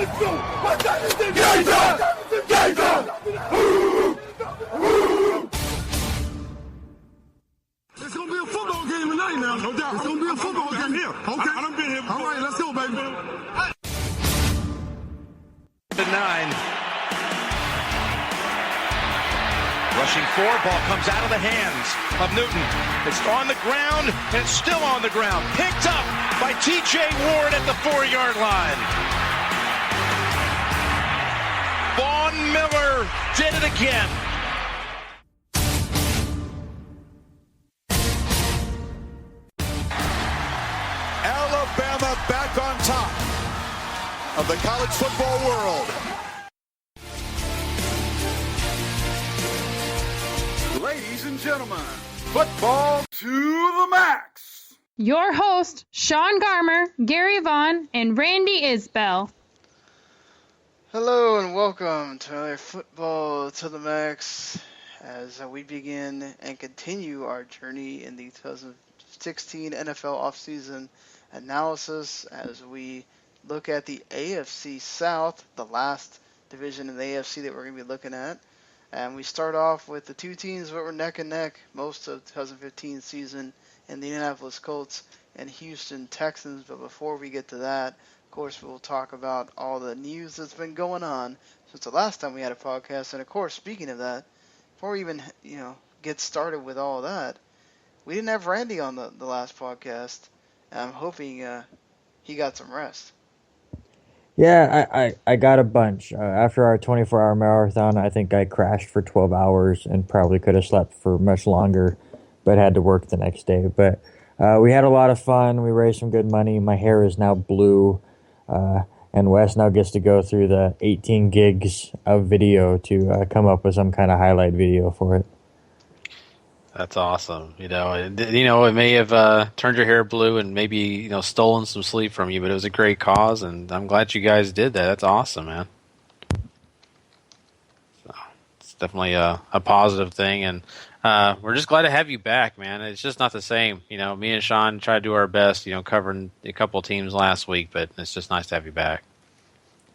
It's going to be a football game tonight now. No doubt. It's going to be a football game here. Okay. I done been here before. All right, let's go, baby. 9. Rushing 4, ball comes out of the hands of Newton. It's on the ground, and it's still on the ground. Picked up by T.J. Ward at the 4-yard line. Von Miller did it again. Alabama back on top of the college football world. Ladies and gentlemen, football to the max. Your host, Sean Garmer, Gary Vaughn, and Randy Isbell. Hello and welcome to another Football to the Max as we begin and continue our journey in the 2016 NFL offseason analysis as we look at the AFC South, the last division in the AFC that we're going to be looking at. And we start off with the two teams that were neck and neck most of the 2015 season in the Indianapolis Colts and Houston Texans. But before we get to that, of course, we'll talk about all the news that's been going on since the last time we had a podcast. And, of course, speaking of that, before we even, get started with all that, we didn't have Randy on the last podcast. And I'm hoping he got some rest. Yeah, I got a bunch. After our 24-hour marathon, I think I crashed for 12 hours and probably could have slept for much longer, but had to work the next day. But we had a lot of fun. We raised some good money. My hair is now blue, and Wes now gets to go through the 18 gigs of video to come up with some kind of highlight video for it. That's awesome. It may have turned your hair blue and maybe, stolen some sleep from you, but it was a great cause, and I'm glad you guys did that. That's awesome, man. So it's definitely a positive thing, and we're just glad to have you back, man. It's just not the same. Me and Sean tried to do our best, covering a couple of teams last week, but it's just nice to have you back.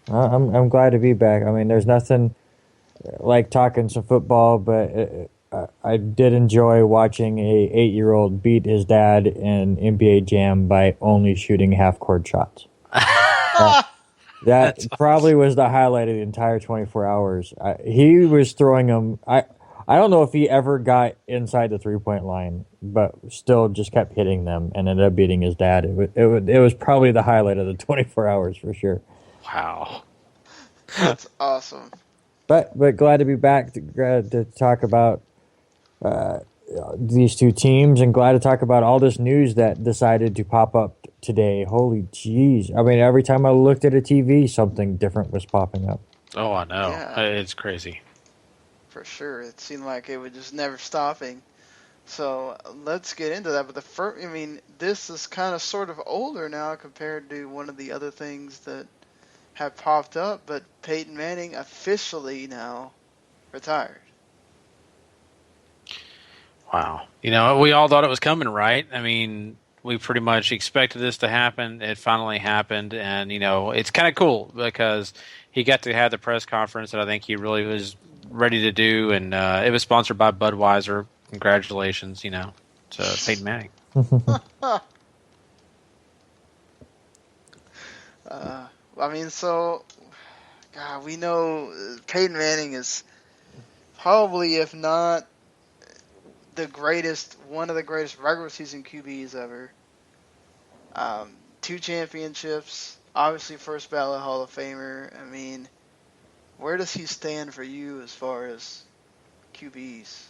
I'm glad to be back. I mean, there's nothing like talking some football, but I did enjoy watching a 8-year-old beat his dad in NBA Jam by only shooting half-court shots. That probably was the highlight of the entire 24 hours. He was throwing them. I don't know if he ever got inside the three-point line, but still just kept hitting them and ended up beating his dad. It was probably the highlight of the 24 hours for sure. Wow. That's awesome. But glad to be back to talk about these two teams, and glad to talk about all this news that decided to pop up today. Holy jeez. I mean, every time I looked at a TV, something different was popping up. Oh, I know. Yeah. It's crazy. For sure. It seemed like it was just never stopping. So let's get into that. But this is kind of sort of older now compared to one of the other things that have popped up. But Peyton Manning officially now retired. Wow. We all thought it was coming, right? I mean, we pretty much expected this to happen. It finally happened. And, it's kind of cool because he got to have the press conference that I think he really was ready to do. And it was sponsored by Budweiser. Congratulations, to Peyton Manning. We know Peyton Manning is probably, if not one of the greatest regular season QBs ever. 2 championships, obviously first ballot Hall of Famer. I mean, where does he stand for you as far as QBs?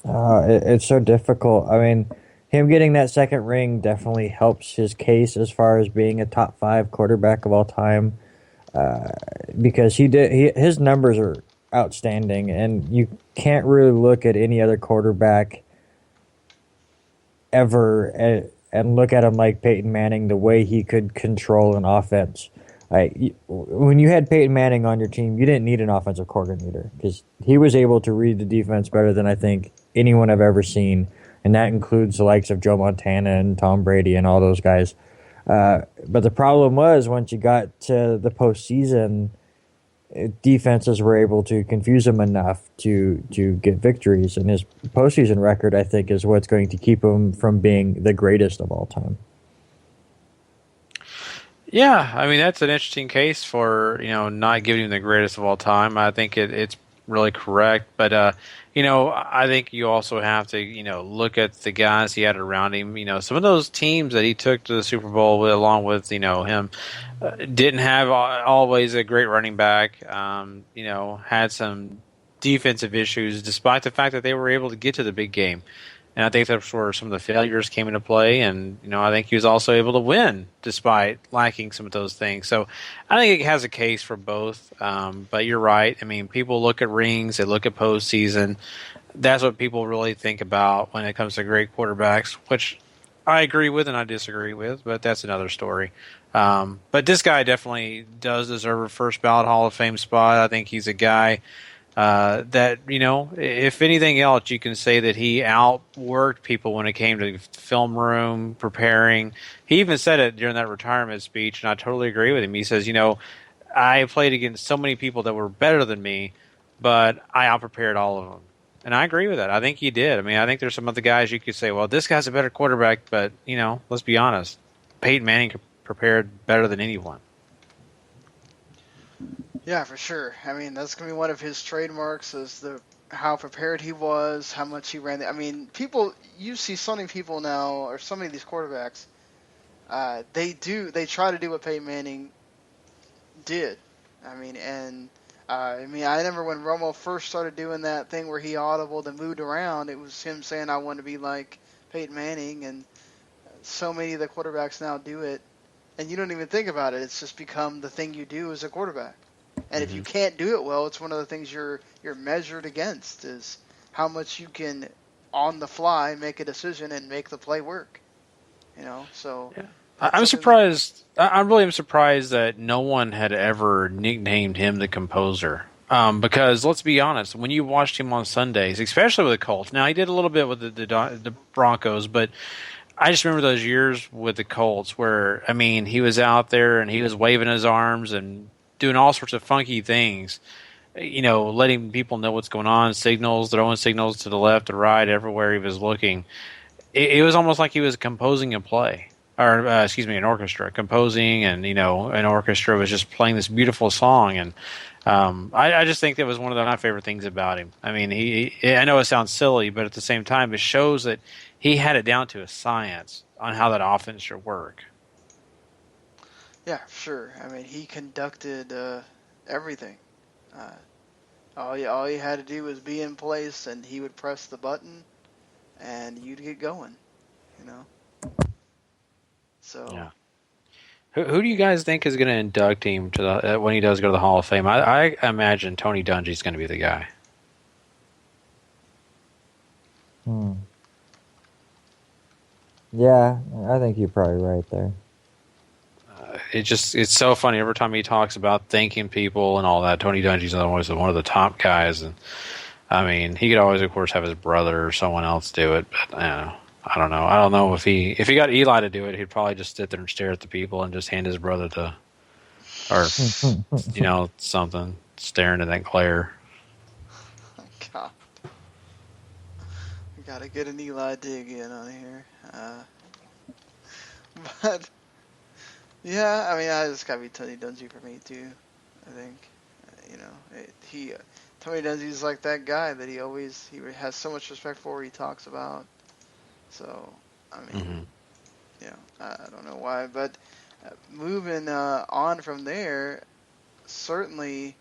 It's so difficult. I mean, him getting that second ring definitely helps his case as far as being a top 5 quarterback of all time, because his numbers are outstanding, and you can't really look at any other quarterback ever and look at him like Peyton Manning, the way he could control an offense. When you had Peyton Manning on your team, you didn't need an offensive coordinator because he was able to read the defense better than I think anyone I've ever seen, and that includes the likes of Joe Montana and Tom Brady and all those guys. But the problem was once you got to the postseason, defenses were able to confuse him enough to get victories. And his postseason record, I think, is what's going to keep him from being the greatest of all time. Yeah, I mean, that's an interesting case for, not giving him the greatest of all time. I think it's really correct. But, I think you also have to, look at the guys he had around him. Some of those teams that he took to the Super Bowl along with, him didn't have always a great running back, had some defensive issues despite the fact that they were able to get to the big game. And I think that's where some of the failures came into play. And, I think he was also able to win despite lacking some of those things. So I think it has a case for both. But you're right. I mean, people look at rings, they look at postseason. That's what people really think about when it comes to great quarterbacks, which I agree with and I disagree with, but that's another story. But this guy definitely does deserve a first ballot Hall of Fame spot. I think he's a guy that, if anything else, you can say that he outworked people when it came to film room, preparing. He even said it during that retirement speech, and I totally agree with him. He says, I played against so many people that were better than me, but I outprepared all of them. And I agree with that. I think he did. I mean, I think there's some other guys you could say, well, this guy's a better quarterback, but, let's be honest. Peyton Manning prepared better than anyone. Yeah, for sure. I mean, that's going to be one of his trademarks is how prepared he was, how much he ran. I mean, you see so many people now, or so many of these quarterbacks, they try to do what Peyton Manning did. I mean, I remember when Romo first started doing that thing where he audibled and moved around, it was him saying, I want to be like Peyton Manning, and so many of the quarterbacks now do it, and you don't even think about it. It's just become the thing you do as a quarterback. And if you can't do it well, it's one of the things you're measured against is how much you can, on the fly, make a decision and make the play work. So yeah. I'm surprised. I really am surprised that no one had ever nicknamed him the composer. Because let's be honest, when you watched him on Sundays, especially with the Colts, now he did a little bit with the Broncos, but I just remember those years with the Colts where, I mean, he was out there and he was waving his arms and doing all sorts of funky things, letting people know what's going on, signals, throwing signals to the left or right, everywhere he was looking. It was almost like he was composing a play, or an orchestra, composing, and, an orchestra was just playing this beautiful song. And I just think that was one of my favorite things about him. I mean, I know it sounds silly, but at the same time, it shows that he had it down to a science on how that offense should work. Yeah, sure. I mean, he conducted everything. All you had to do was be in place, and he would press the button, and you'd get going. So. Yeah. Who do you guys think is going to induct him to when he does go to the Hall of Fame? I imagine Tony Dungy's going to be the guy. Yeah, I think you're probably right there. It's so funny every time he talks about thanking people and all that. Tony Dungy's always one of the top guys, and I mean, he could always, of course, have his brother or someone else do it. But I don't know. I don't know if he got Eli to do it, he'd probably just sit there and stare at the people and just hand his brother or something, staring at that glare. Oh, God, we gotta get an Eli dig in on here, but. Yeah, I mean, I just gotta be Tony Dungy for me too. I think, Tony Dungy's like that guy that he has so much respect for. He talks about. So, I mean, I don't know why, but moving on from there, certainly,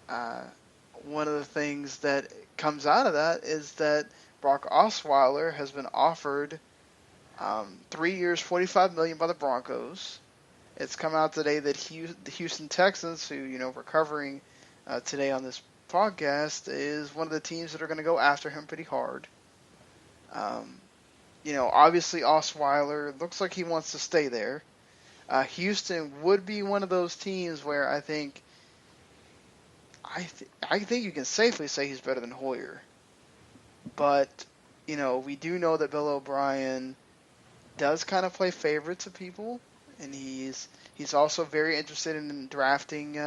one of the things that comes out of that is that Brock Osweiler has been offered 3 years, $45 million by the Broncos. It's come out today that the Houston Texans, who we're covering today on this podcast, is one of the teams that are going to go after him pretty hard. Obviously Osweiler looks like he wants to stay there. Houston would be one of those teams where I think you can safely say he's better than Hoyer. But we do know that Bill O'Brien does kind of play favorites to people, and he's also very interested in drafting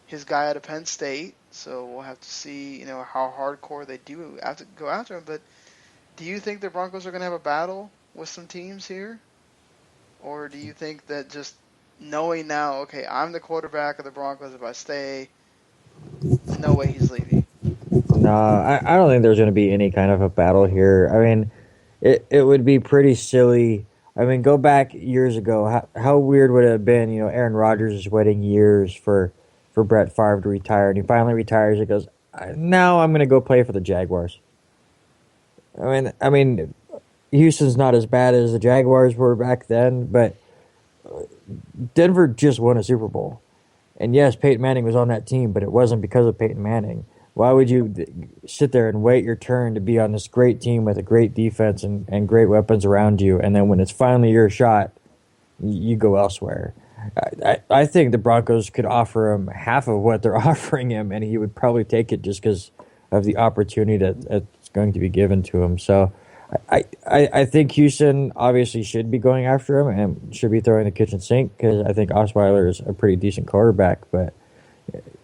his guy out of Penn State. So we'll have to see, how hardcore they do have to go after him. But do you think the Broncos are going to have a battle with some teams here? Or do you think that just knowing now, okay, I'm the quarterback of the Broncos, if I stay, no way he's leaving? No, I don't think there's going to be any kind of a battle here. I mean, it would be pretty silly. I mean, go back years ago. How weird would it have been, Aaron Rodgers is waiting years for Brett Favre to retire, and he finally retires. He goes, now I'm going to go play for the Jaguars. I mean, Houston's not as bad as the Jaguars were back then, but Denver just won a Super Bowl. And yes, Peyton Manning was on that team, but it wasn't because of Peyton Manning. Why would you sit there and wait your turn to be on this great team with a great defense and great weapons around you, and then when it's finally your shot, you go elsewhere? I think the Broncos could offer him half of what they're offering him, and he would probably take it just because of the opportunity that's going to be given to him. So I think Houston obviously should be going after him and should be throwing the kitchen sink, because I think Osweiler is a pretty decent quarterback. But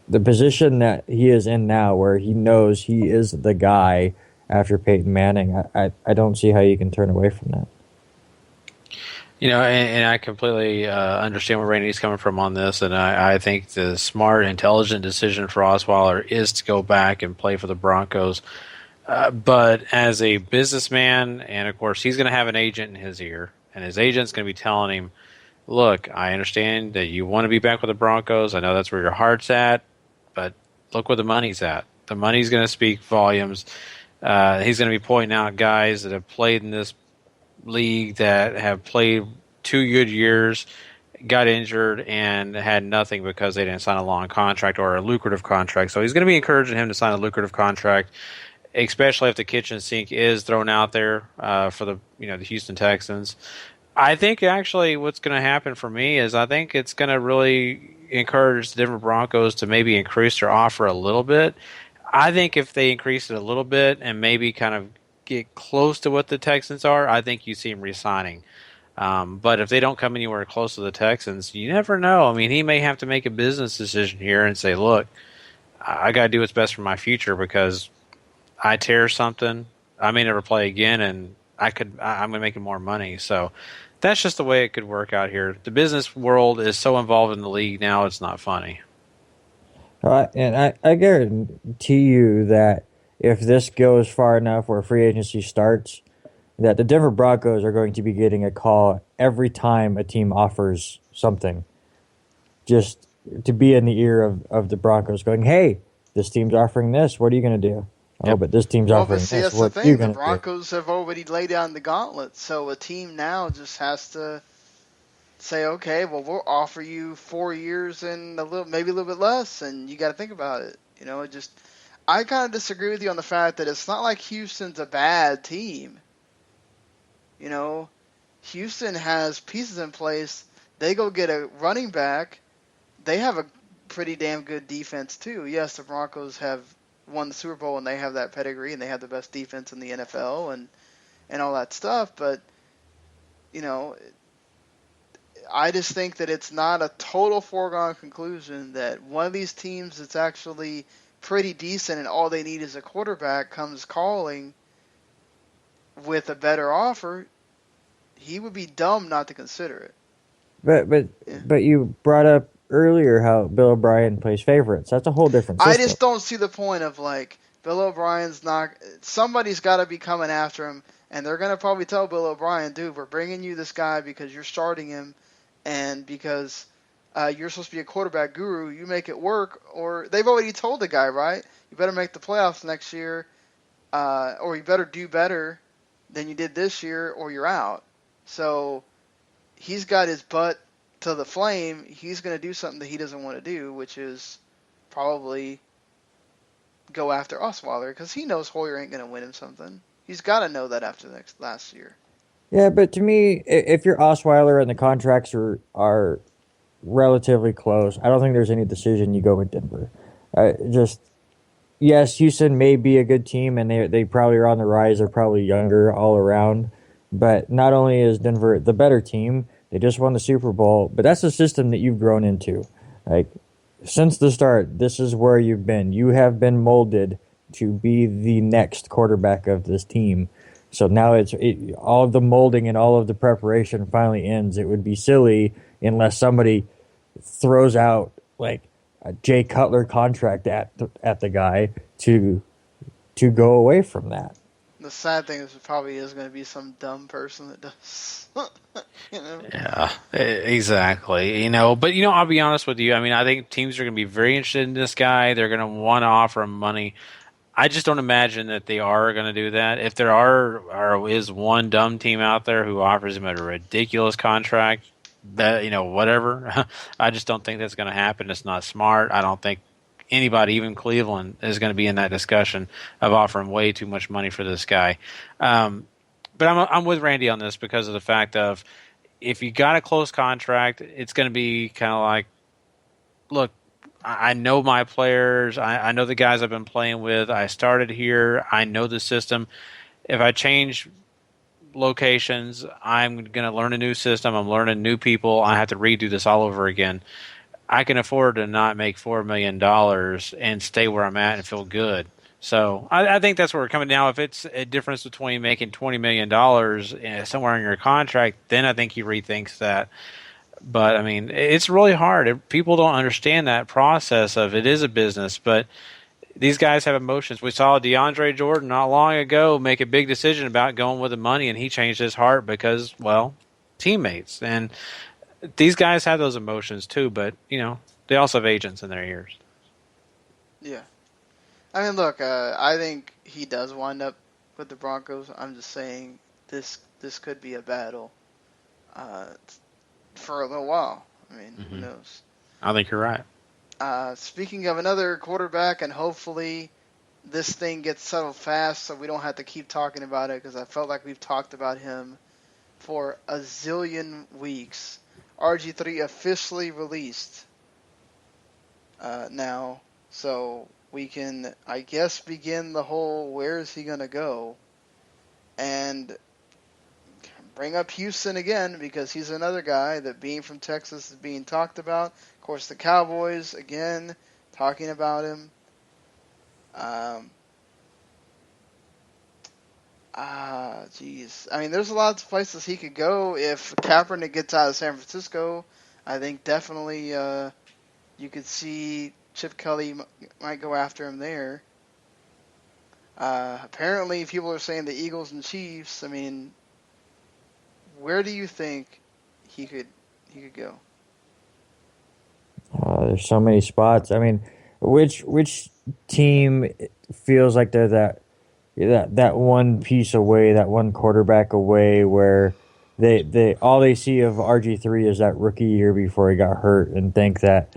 the position that he is in now, where he knows he is the guy after Peyton Manning, I don't see how you can turn away from that. And I completely understand where Randy's coming from on this, and I think the smart, intelligent decision for Osweiler is to go back and play for the Broncos. But as a businessman, and of course he's going to have an agent in his ear, and his agent's going to be telling him, look, I understand that you want to be back with the Broncos. I know that's where your heart's at, but look where the money's at. The money's going to speak volumes. He's going to be pointing out guys that have played in this league that have played 2 good years, got injured, and had nothing because they didn't sign a long contract or a lucrative contract. So he's going to be encouraging him to sign a lucrative contract, especially if the kitchen sink is thrown out there for the Houston Texans. I think actually what's going to happen for me is I think it's going to really encourage the Denver Broncos to maybe increase their offer a little bit. I think if they increase it a little bit and maybe kind of get close to what the Texans are, I think you see him re-signing. But if they don't come anywhere close to the Texans, you never know. I mean, he may have to make a business decision here and say, look, I got to do what's best for my future, because I tear something, I may never play again, and I'm going to make more money. So that's just the way it could work out here. The business world is so involved in the league now, it's not funny. And I guarantee you that if this goes far enough where free agency starts, that the Denver Broncos are going to be getting a call every time a team offers something, just to be in the ear of the Broncos going, hey, this team's offering this. What are you going to do? Yep. Oh, but this team's offering this. That's what the are you thing. going The to do? Broncos have already laid down the gauntlet, so a team now just has to say, okay, well, we'll offer you 4 years and maybe a little bit less, and you got to think about it. I kind of disagree with you on the fact that it's not like Houston's a bad team. Houston has pieces in place. They go get a running back. They have a pretty damn good defense too. Yes, the Broncos have won the Super Bowl and they have that pedigree and they have the best defense in the NFL and all that stuff. But, I just think that it's not a total foregone conclusion that one of these teams that's actually pretty decent and all they need is a quarterback comes calling with a better offer. He would be dumb not to consider it. But you brought up earlier how Bill O'Brien plays favorites. That's a whole different system. I just don't see the point of Bill O'Brien's not. Somebody's got to be coming after him, and they're gonna probably tell Bill O'Brien, dude, we're bringing you this guy because you're starting him, and because you're supposed to be a quarterback guru. You make it work, or they've already told the guy, right? You better make the playoffs next year, or you better do better than you did this year, or you're out. So he's got his butt to the flame. He's going to do something that he doesn't want to do, which is probably go after Osweiler, because he knows Hoyer ain't going to win him something. He's got to know that after last year. Yeah, but to me, if you're Osweiler and the contracts are relatively close, I don't think there's any decision you go with Denver. Yes, Houston may be a good team, and they probably are on the rise. They're probably younger all around. But not only is Denver the better team, they just won the Super Bowl, but that's a system that you've grown into. Like, since the start, this is where you've been. You have been molded to be the next quarterback of this team. So now all of the molding and all of the preparation finally ends. It would be silly unless somebody throws out like a Jay Cutler contract at the guy to go away from that. The sad thing is, it probably is going to be some dumb person that does. Yeah, exactly. But I'll be honest with you. I mean, I think teams are going to be very interested in this guy. They're going to want to offer him money. I just don't imagine that they are going to do that. If there is one dumb team out there who offers him a ridiculous contract, that whatever. I just don't think that's going to happen. It's not smart. I don't think anybody, even Cleveland, is going to be in that discussion of offering way too much money for this guy. But I'm with Randy on this because of the fact of if you got a close contract, it's going to be kind of like, look, I know my players. I know the guys I've been playing with. I started here. I know the system. If I change locations, I'm going to learn a new system. I'm learning new people. I have to redo this all over again. I can afford to not make $4 million and stay where I'm at and feel good. So I think that's where we're coming now. If it's a difference between making $20 million somewhere in your contract, then I think he rethinks that. But, I mean, it's really hard. People don't understand that process of it is a business, but these guys have emotions. We saw DeAndre Jordan not long ago make a big decision about going with the money, and he changed his heart because, well, teammates. And these guys have those emotions too, but, they also have agents in their ears. Yeah. I mean, look, I think he does wind up with the Broncos. I'm just saying this could be a battle for a little while. I mean, who knows? I think you're right. Speaking of another quarterback, and hopefully this thing gets settled fast so we don't have to keep talking about it, because I felt like we've talked about him for a zillion weeks. RG3 officially released now, so we can, I guess, begin the whole where is he going to go, and bring up Houston again, because he's another guy that, being from Texas, is being talked about. Of course, the Cowboys, again, talking about him. Geez. I mean, there's a lot of places he could go. If Kaepernick gets out of San Francisco, I think definitely you could see Chip Kelly might go after him there. Apparently, people are saying the Eagles and Chiefs. I mean, where do you think he could go? There's so many spots. I mean, which team feels like they're that one piece away, that one quarterback away, where they all they see of RG3 is that rookie year before he got hurt, and think that,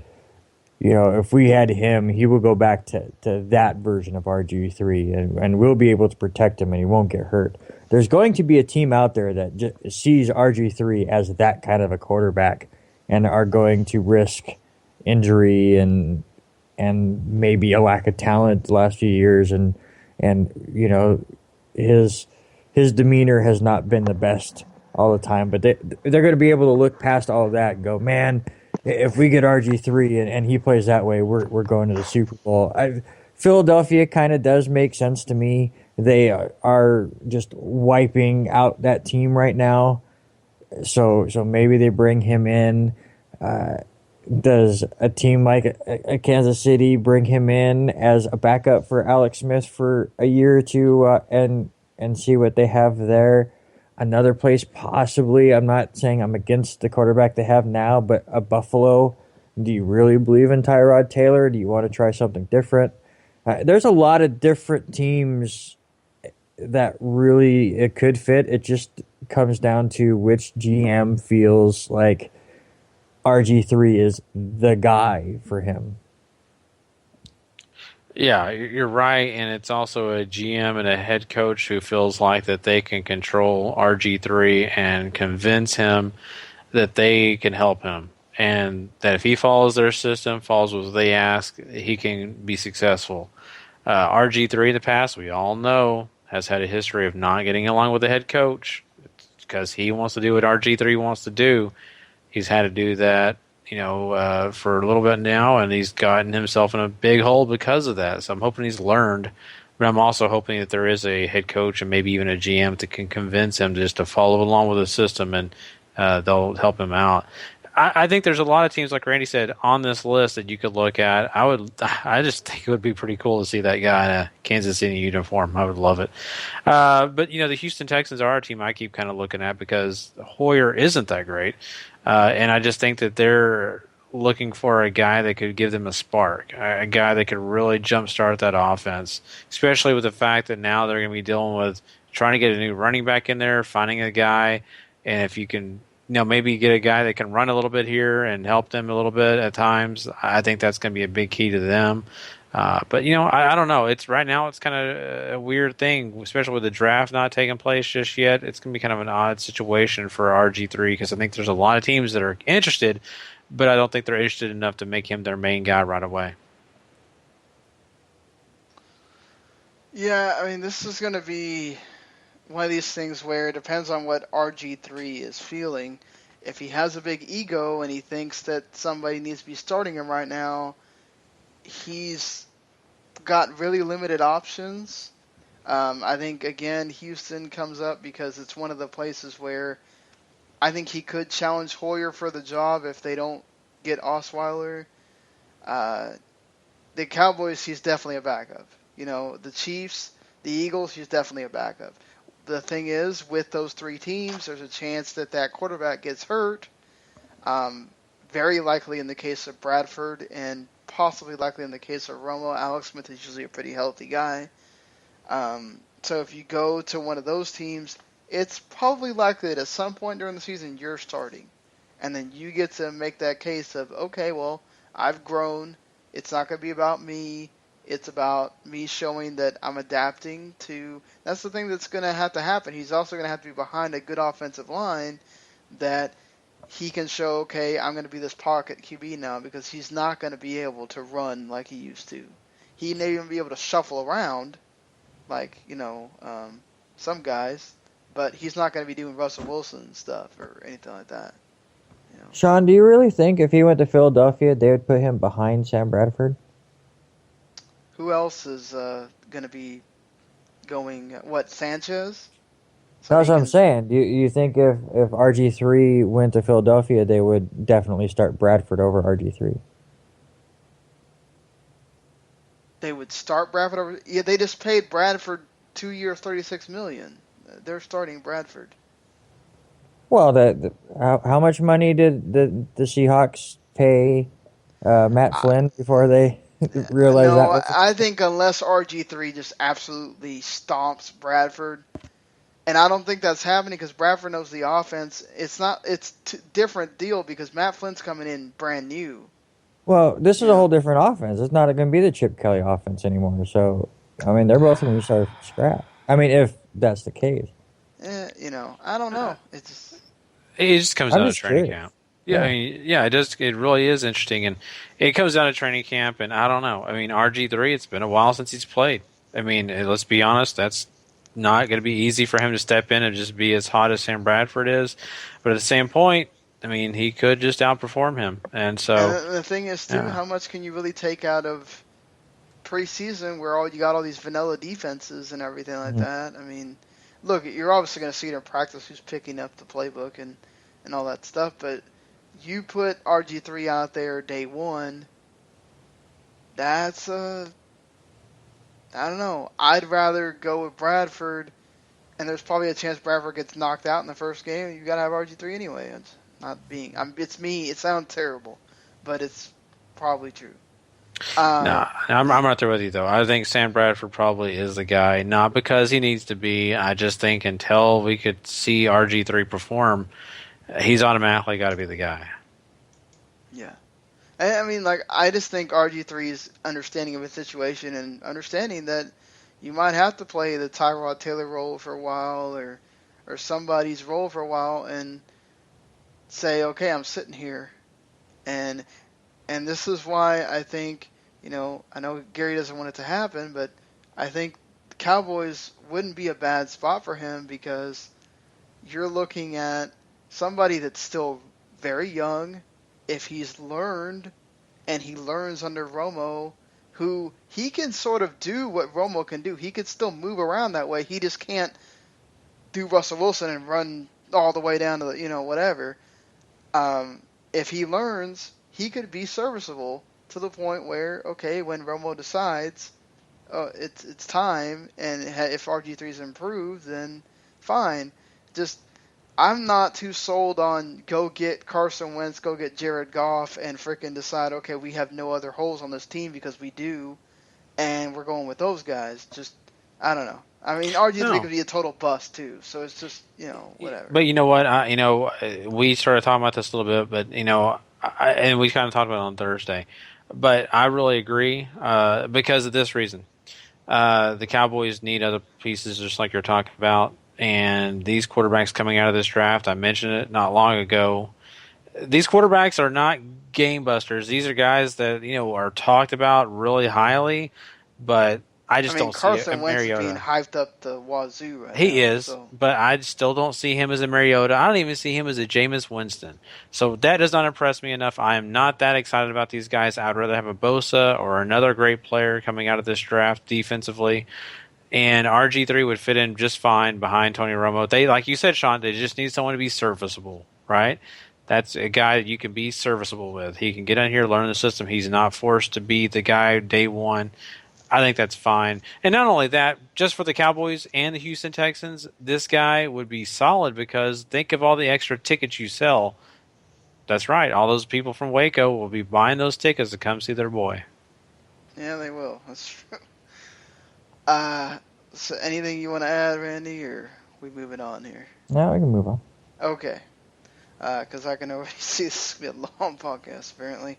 if we had him, he will go back to that version of RG3, and we'll be able to protect him and he won't get hurt. There's going to be a team out there that just sees RG3 as that kind of a quarterback and are going to risk injury and maybe a lack of talent the last few years, and his demeanor has not been the best all the time, but they're going to be able to look past all of that and go, man, if we get RG3 and he plays that way, we're going to the Super Bowl. Philadelphia kind of does make sense to me. They are just wiping out that team right now, so maybe they bring him in. Does a team like a Kansas City bring him in as a backup for Alex Smith for a year or two and see what they have there? Another place, possibly. I'm not saying I'm against the quarterback they have now, but a Buffalo. Do you really believe in Tyrod Taylor? Do you want to try something different? There's a lot of different teams that really it could fit. It just comes down to which GM feels like RG3 is the guy for him. Yeah, you're right, and it's also a GM and a head coach who feels like that they can control RG3 and convince him that they can help him, and that if he follows their system, follows what they ask, he can be successful. RG3 in the past, we all know, has had a history of not getting along with the head coach. because he wants to do what RG3 wants to do. He's had to do that, for a little bit now, and he's gotten himself in a big hole because of that. So I'm hoping he's learned, but I'm also hoping that there is a head coach and maybe even a GM that can convince him just to follow along with the system, and they'll help him out. I think there's a lot of teams, like Randy said, on this list that you could look at. I just think it would be pretty cool to see that guy in a Kansas City uniform. I would love it. But the Houston Texans are a team I keep kind of looking at because Hoyer isn't that great, and I just think that they're looking for a guy that could give them a spark, a guy that could really jumpstart that offense, especially with the fact that now they're going to be dealing with trying to get a new running back in there, finding a guy, and if you can maybe get a guy that can run a little bit here and help them a little bit at times, I think that's going to be a big key to them. But I don't know. Right now it's kind of a weird thing, especially with the draft not taking place just yet. It's going to be kind of an odd situation for RG3 because I think there's a lot of teams that are interested, but I don't think they're interested enough to make him their main guy right away. Yeah, I mean, this is going to be one of these things where it depends on what RG3 is feeling. If he has a big ego and he thinks that somebody needs to be starting him right now, he's got really limited options. I think, again, Houston comes up because it's one of the places where I think he could challenge Hoyer for the job if they don't get Osweiler. The Cowboys, he's definitely a backup. The Chiefs, the Eagles, he's definitely a backup. The thing is, with those three teams, there's a chance that quarterback gets hurt. Very likely in the case of Bradford, and possibly likely in the case of Romo. Alex Smith is usually a pretty healthy guy. So if you go to one of those teams, it's probably likely that at some point during the season you're starting. And then you get to make that case of, okay, well, I've grown. It's not going to be about me. It's about me showing that I'm adapting to. That's the thing that's going to have to happen. He's also going to have to be behind a good offensive line that he can show, okay, I'm going to be this pocket QB now, because he's not going to be able to run like he used to. He may even be able to shuffle around like, some guys, but he's not going to be doing Russell Wilson stuff or anything like that. Sean, do you really think if he went to Philadelphia, they would put him behind Sam Bradford? Who else is going to be going? Sanchez? That's what I'm saying. Do you think if RG3 went to Philadelphia, they would definitely start Bradford over RG3? They would start Bradford over. Yeah, they just paid Bradford 2 years, $36 million. They're starting Bradford. Well, how much money did the Seahawks pay Matt Flynn before they realized that? No, I think unless RG3 just absolutely stomps Bradford, and I don't think that's happening because Bradford knows the offense. It's different deal because Matt Flynn's coming in brand new. Well, this is a whole different offense. It's not going to be the Chip Kelly offense anymore. So, I mean, they're both going to start from scratch. I mean, if that's the case. I don't know. It just comes down to training camp. Yeah, I mean, it does. It really is interesting, and it comes down to training camp. And I don't know. I mean, RG3, it's been a while since he's played. I mean, let's be honest. That's not going to be easy for him to step in and just be as hot as Sam Bradford is. But at the same point, I mean, he could just outperform him. And so the thing is, too, how much can you really take out of preseason where you got all these vanilla defenses and everything like that? I mean, look, you're obviously going to see it in practice who's picking up the playbook and all that stuff, but you put RG3 out there day one, that's I don't know. I'd rather go with Bradford, and there's probably a chance Bradford gets knocked out in the first game. You got to have RG3 anyway. It's me. It sounds terrible, but it's probably true. I'm right there with you, though. I think Sam Bradford probably is the guy, not because he needs to be. I just think until we could see RG3 perform, he's automatically got to be the guy. Yeah. I mean, I just think RG3's understanding of his situation and understanding that you might have to play the Tyrod Taylor role for a while or somebody's role for a while and say, okay, I'm sitting here. And this is why I think, I know Gary doesn't want it to happen, but I think the Cowboys wouldn't be a bad spot for him because, you're looking at somebody that's still very young. If he's learned, and he learns under Romo, who he can sort of do what Romo can do. He could still move around that way. He just can't do Russell Wilson and run all the way down to the, whatever. If he learns, he could be serviceable to the point where, okay, when Romo decides it's time, and if RG3's improved, then fine. Just, I'm not too sold on go get Carson Wentz, go get Jared Goff, and frickin' decide, okay, we have no other holes on this team because we do, and we're going with those guys. Just, I don't know. I mean, RG3 could be a total bust too, so it's just, whatever. But you know what? We started talking about this a little bit, but and we kind of talked about it on Thursday. But I really agree because of this reason. The Cowboys need other pieces, just like you're talking about. And these quarterbacks coming out of this draft, I mentioned it not long ago. These quarterbacks are not game busters. These are guys that are talked about really highly, but I don't Carson see a Wentz Mariota. is being hyped up the wazoo right He now, is, so. but I still don't see him as a Mariota. I don't even see him as a Jameis Winston. So that does not impress me enough. I am not that excited about these guys. I'd rather have a Bosa or another great player coming out of this draft defensively. And RG3 would fit in just fine behind Tony Romo. They, like you said, Sean, they just need someone to be serviceable, right? That's a guy that you can be serviceable with. He can get in here, learn the system. He's not forced to be the guy day one. I think that's fine. And not only that, just for the Cowboys and the Houston Texans, this guy would be solid because think of all the extra tickets you sell. That's right. All those people from Waco will be buying those tickets to come see their boy. Yeah, they will. That's true. So anything you want to add, Randy, or we moving on here? No, we can move on. Okay. Because I can already see this will be a long podcast, apparently.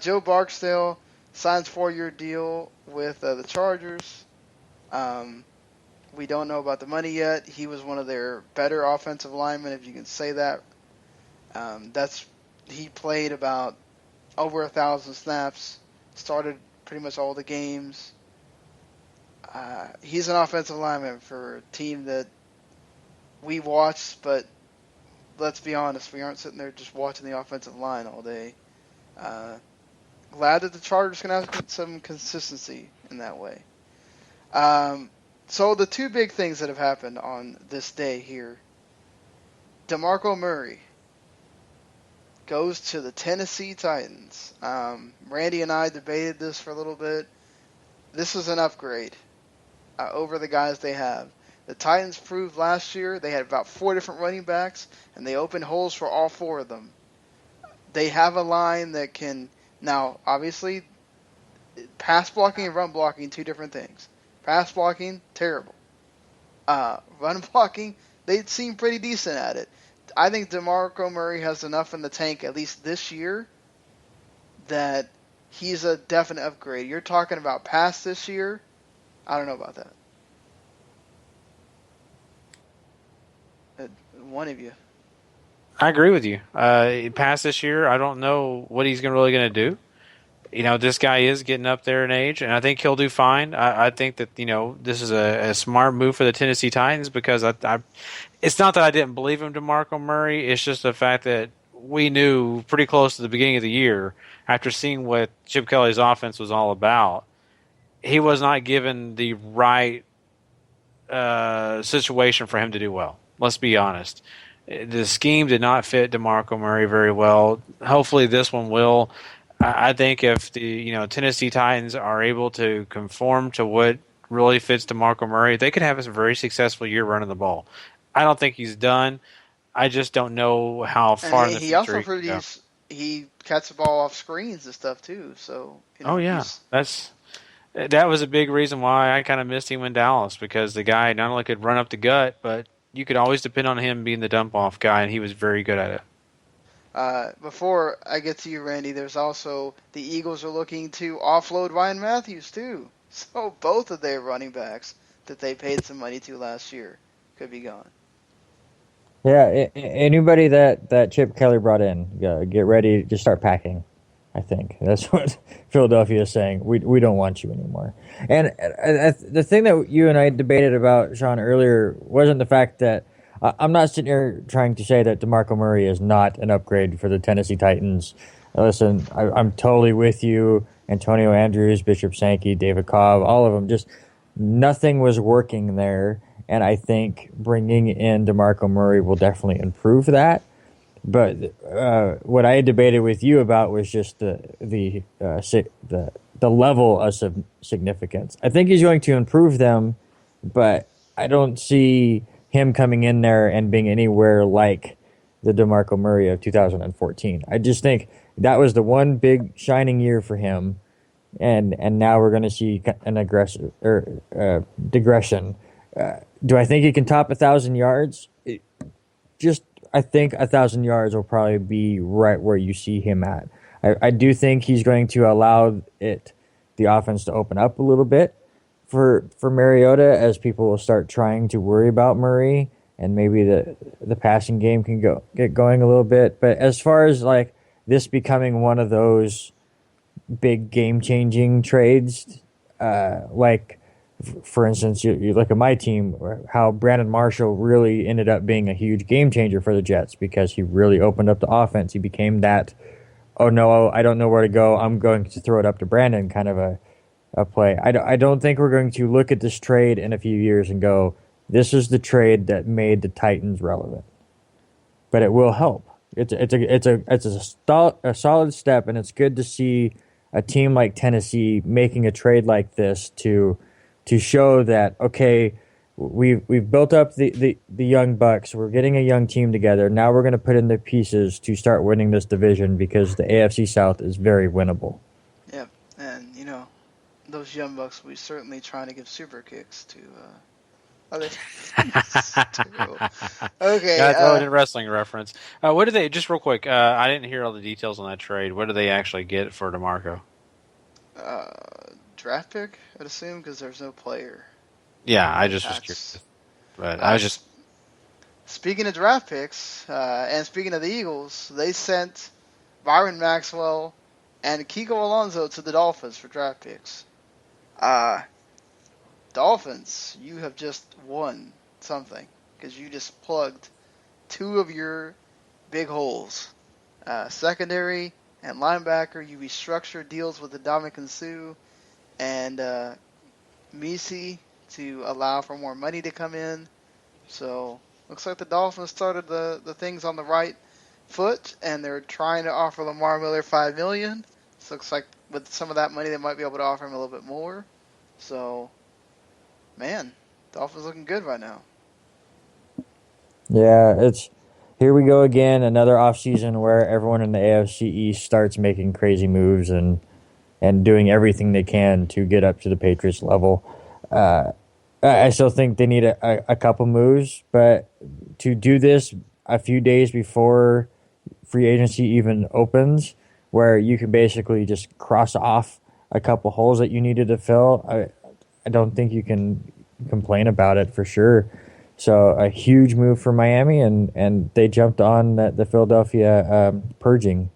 Joe Barksdale signs 4-year deal with the Chargers. We don't know about the money yet. He was one of their better offensive linemen, if you can say that. He played about over 1,000 snaps, started pretty much all the games. He's an offensive lineman for a team that we watch, but let's be honest, we aren't sitting there just watching the offensive line all day. Glad that the Chargers can have some consistency in that way. So the two big things that have happened on this day here. DeMarco Murray goes to the Tennessee Titans. Randy and I debated this for a little bit. This is an upgrade over the guys they have. The Titans proved last year they had about 4 different running backs, and they opened holes for all 4 of them. They have a line that can... Now, obviously, pass blocking and run blocking, 2 different things. Pass blocking, terrible. Run blocking, they seem pretty decent at it. I think DeMarco Murray has enough in the tank, at least this year, that he's a definite upgrade. You're talking about pass this year? I don't know about that. One of you. I agree with you. Past this year, I don't know what he's really going to do. This guy is getting up there in age, and I think he'll do fine. I think that, this is a smart move for the Tennessee Titans because it's not that I didn't believe in DeMarco Murray. It's just the fact that we knew pretty close to the beginning of the year, after seeing what Chip Kelly's offense was all about, he was not given the right situation for him to do well. Let's be honest. The scheme did not fit DeMarco Murray very well. Hopefully this one will. I think if the Tennessee Titans are able to conform to what really fits DeMarco Murray, they could have a very successful year running the ball. I don't think he's done. I just don't know how far in the future also proved he cuts the ball off screens and stuff too. So that was a big reason why I kind of missed him in Dallas, because the guy not only could run up the gut, but you could always depend on him being the dump off guy, and he was very good at it. Before I get to you, Randy, there's also the Eagles are looking to offload Ryan Matthews too. So both of their running backs that they paid some money to last year could be gone. Yeah, anybody that Chip Kelly brought in, get ready to start packing. I think that's what Philadelphia is saying. We don't want you anymore. And the thing that you and I debated about, Sean, earlier wasn't the fact that I'm not sitting here trying to say that DeMarco Murray is not an upgrade for the Tennessee Titans. Listen, I'm totally with you. Antonio Andrews, Bishop Sankey, David Cobb, all of them. Just nothing was working there, and I think bringing in DeMarco Murray will definitely improve that. But what I had debated with you about was just the level of significance. I think he's going to improve them, but I don't see him coming in there and being anywhere like the DeMarco Murray of 2014. I just think that was the one big shining year for him, and now we're going to see an digression. Do I think he can top 1,000 yards? I think 1,000 yards will probably be right where you see him at. I do think he's going to allow the offense to open up a little bit for Mariota as people will start trying to worry about Murray, and maybe the passing game can get going a little bit. But as far as like this becoming one of those big game-changing trades, like for instance, you look at my team, how Brandon Marshall really ended up being a huge game changer for the Jets because he really opened up the offense. He became that, oh no, I don't know where to go, I'm going to throw it up to Brandon kind of a play. I don't think we're going to look at this trade in a few years and go, this is the trade that made the Titans relevant. But it will help. It's a solid step, and it's good to see a team like Tennessee making a trade like this to show that, okay, we've built up the young Bucks. We're getting a young team together. Now we're going to put in the pieces to start winning this division because the AFC South is very winnable. Yeah, and, those young Bucks, we certainly trying to give super kicks to other teams, too. Okay. Yeah, throw in a wrestling reference. What did they, just real quick, I didn't hear all the details on that trade. What did they actually get for DeMarco? Draft pick, I'd assume, because there's no player. Yeah, I just was curious. But I was just... Speaking of draft picks, and speaking of the Eagles, they sent Byron, Maxwell, and Kiko Alonso to the Dolphins for draft picks. Dolphins, you have just won something, because you just plugged two of your big holes. Secondary and linebacker, you restructured deals with Ndamukong Suh and Misi to allow for more money to come in. So looks like the Dolphins started the things on the right foot, and they're trying to offer Lamar Miller $5 million. So looks like with some of that money, they might be able to offer him a little bit more. So, man, Dolphins looking good right now. Yeah, here we go again, another offseason where everyone in the AFC East starts making crazy moves and doing everything they can to get up to the Patriots level. I still think they need a couple moves, but to do this a few days before free agency even opens, where you can basically just cross off a couple holes that you needed to fill, I don't think you can complain about it for sure. So a huge move for Miami, and they jumped on the Philadelphia purging.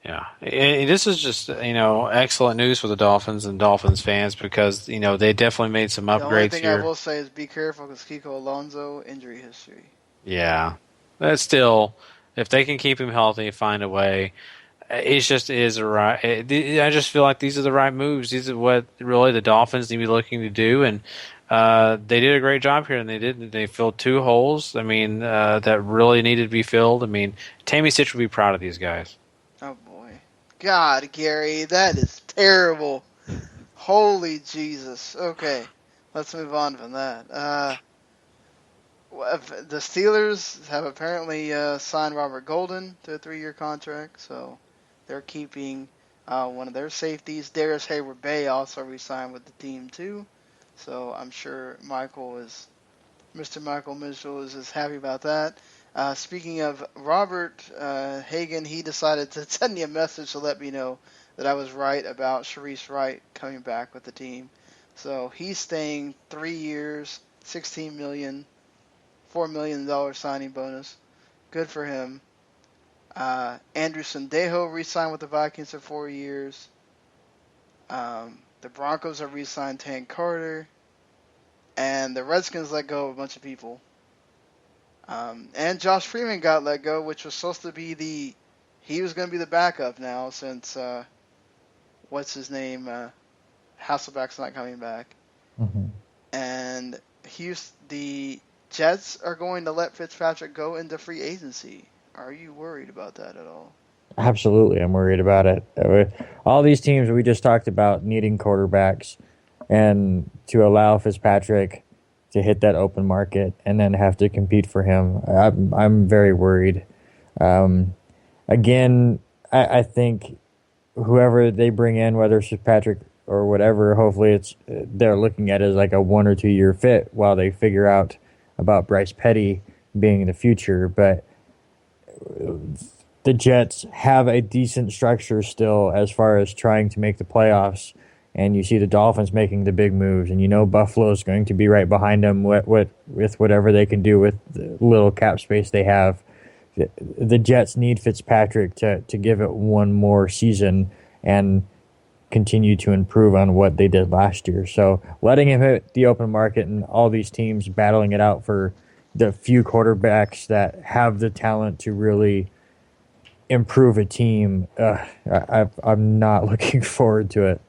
Yeah, this is just excellent news for the Dolphins and Dolphins fans because they definitely made some upgrades here. The only thing I will say is be careful because Kiko Alonso injury history. Yeah, but still, if they can keep him healthy, find a way. It just is right. I just feel like these are the right moves. These are what really the Dolphins need to be looking to do, and they did a great job here. And they filled two holes. I mean, that really needed to be filled. I mean, Tammy Stitch would be proud of these guys. Oh boy, God, Gary, that is terrible. Holy Jesus. Okay, let's move on from that. The Steelers have apparently signed Robert Golden to a 3-year contract, so they're keeping one of their safeties. Darius Hayward-Bay also re-signed with the team too, so I'm sure Mr. Michael Mitchell is happy about that. Speaking of Robert Hagan, he decided to send me a message to let me know that I was right about Sharice Wright coming back with the team. So he's staying 3 years, $16 million. $4 million signing bonus. Good for him. Andrew Sendejo re-signed with the Vikings for 4 years. The Broncos have re-signed Tank Carter. and the Redskins let go of a bunch of people. And Josh Freeman got let go, which was supposed to be he was going to be the backup now since, what's his name, Hasselbeck's not coming back. Mm-hmm. And the Jets are going to let Fitzpatrick go into free agency. Are you worried about that at all? Absolutely, I'm worried about it. All these teams we just talked about needing quarterbacks, and to allow Fitzpatrick to hit that open market and then have to compete for him, I'm very worried. Again, I think whoever they bring in, whether it's Fitzpatrick or whatever, hopefully they're looking at it as like a 1 or 2 year fit while they figure out about Bryce Petty being the future. But the Jets have a decent structure still as far as trying to make the playoffs, and you see the Dolphins making the big moves, and you know Buffalo's going to be right behind them with whatever they can do with the little cap space they have. The Jets need Fitzpatrick to give it one more season and continue to improve on what they did last year. So letting him hit the open market and all these teams battling it out for the few quarterbacks that have the talent to really improve a team, I'm not looking forward to it.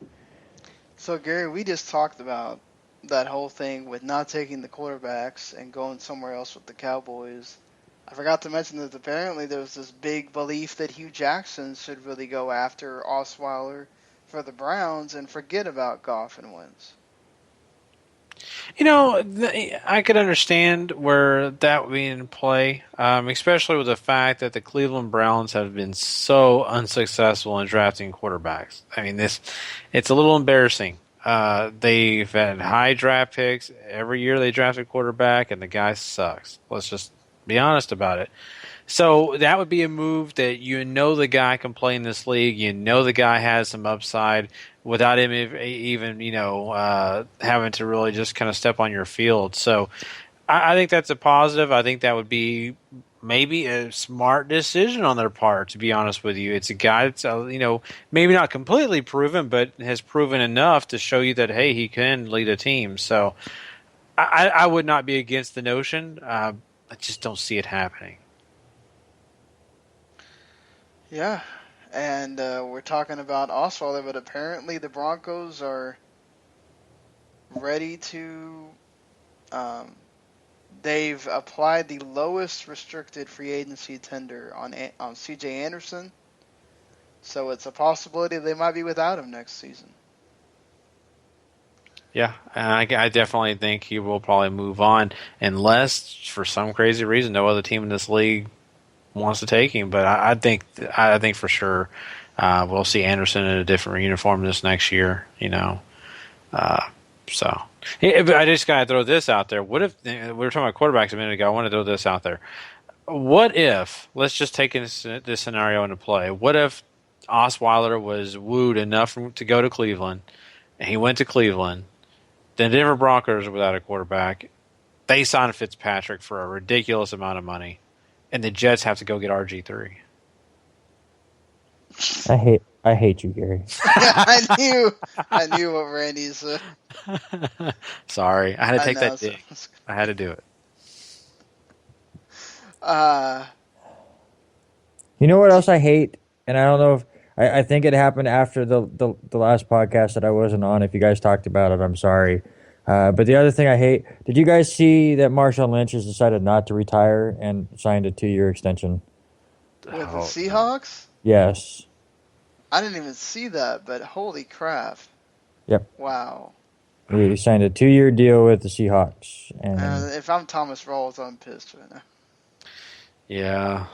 So, Gary, we just talked about that whole thing with not taking the quarterbacks and going somewhere else with the Cowboys. I forgot to mention that apparently there was this big belief that Hugh Jackson should really go after Osweiler for the Browns and forget about Goff and Wentz. You know, I could understand where that would be in play, especially with the fact that the Cleveland Browns have been so unsuccessful in drafting quarterbacks. I mean, it's a little embarrassing. They've had high draft picks. Every year they draft a quarterback, and the guy sucks. Let's just be honest about it. So that would be a move that the guy can play in this league. The guy has some upside without him even having to really just kind of step on your field. So I think that's a positive. I think that would be maybe a smart decision on their part, to be honest with you. It's a guy that's, maybe not completely proven, but has proven enough to show you that, hey, he can lead a team. So I would not be against the notion. I just don't see it happening. Yeah, and we're talking about Osweiler, but apparently the Broncos are ready to they've applied the lowest restricted free agency tender on C.J. Anderson, so it's a possibility they might be without him next season. Yeah, and I definitely think he will probably move on unless, for some crazy reason, no other team in this league wants to take him. But I think for sure we'll see Anderson in a different uniform this next year. So I just gotta throw this out there. What if we were talking about quarterbacks a minute ago? I want to throw this out there. What if, let's just take this scenario into play. What if Osweiler was wooed enough to go to Cleveland, and he went to Cleveland? The Denver Broncos are without a quarterback. They signed Fitzpatrick for a ridiculous amount of money, and the Jets have to go get RG3. I hate you, Gary. I knew what Randy said. Sorry, I had to take that dig. I had to do it. You know what else I hate? And I don't know if I think it happened after the last podcast that I wasn't on. If you guys talked about it, I'm sorry. But the other thing I hate, did you guys see that Marshawn Lynch has decided not to retire and signed a 2-year extension? With the Seahawks? Yes. I didn't even see that, but holy crap. Yep. Wow. He signed a 2-year deal with the Seahawks. And if I'm Thomas Rawls, I'm pissed right now. Yeah.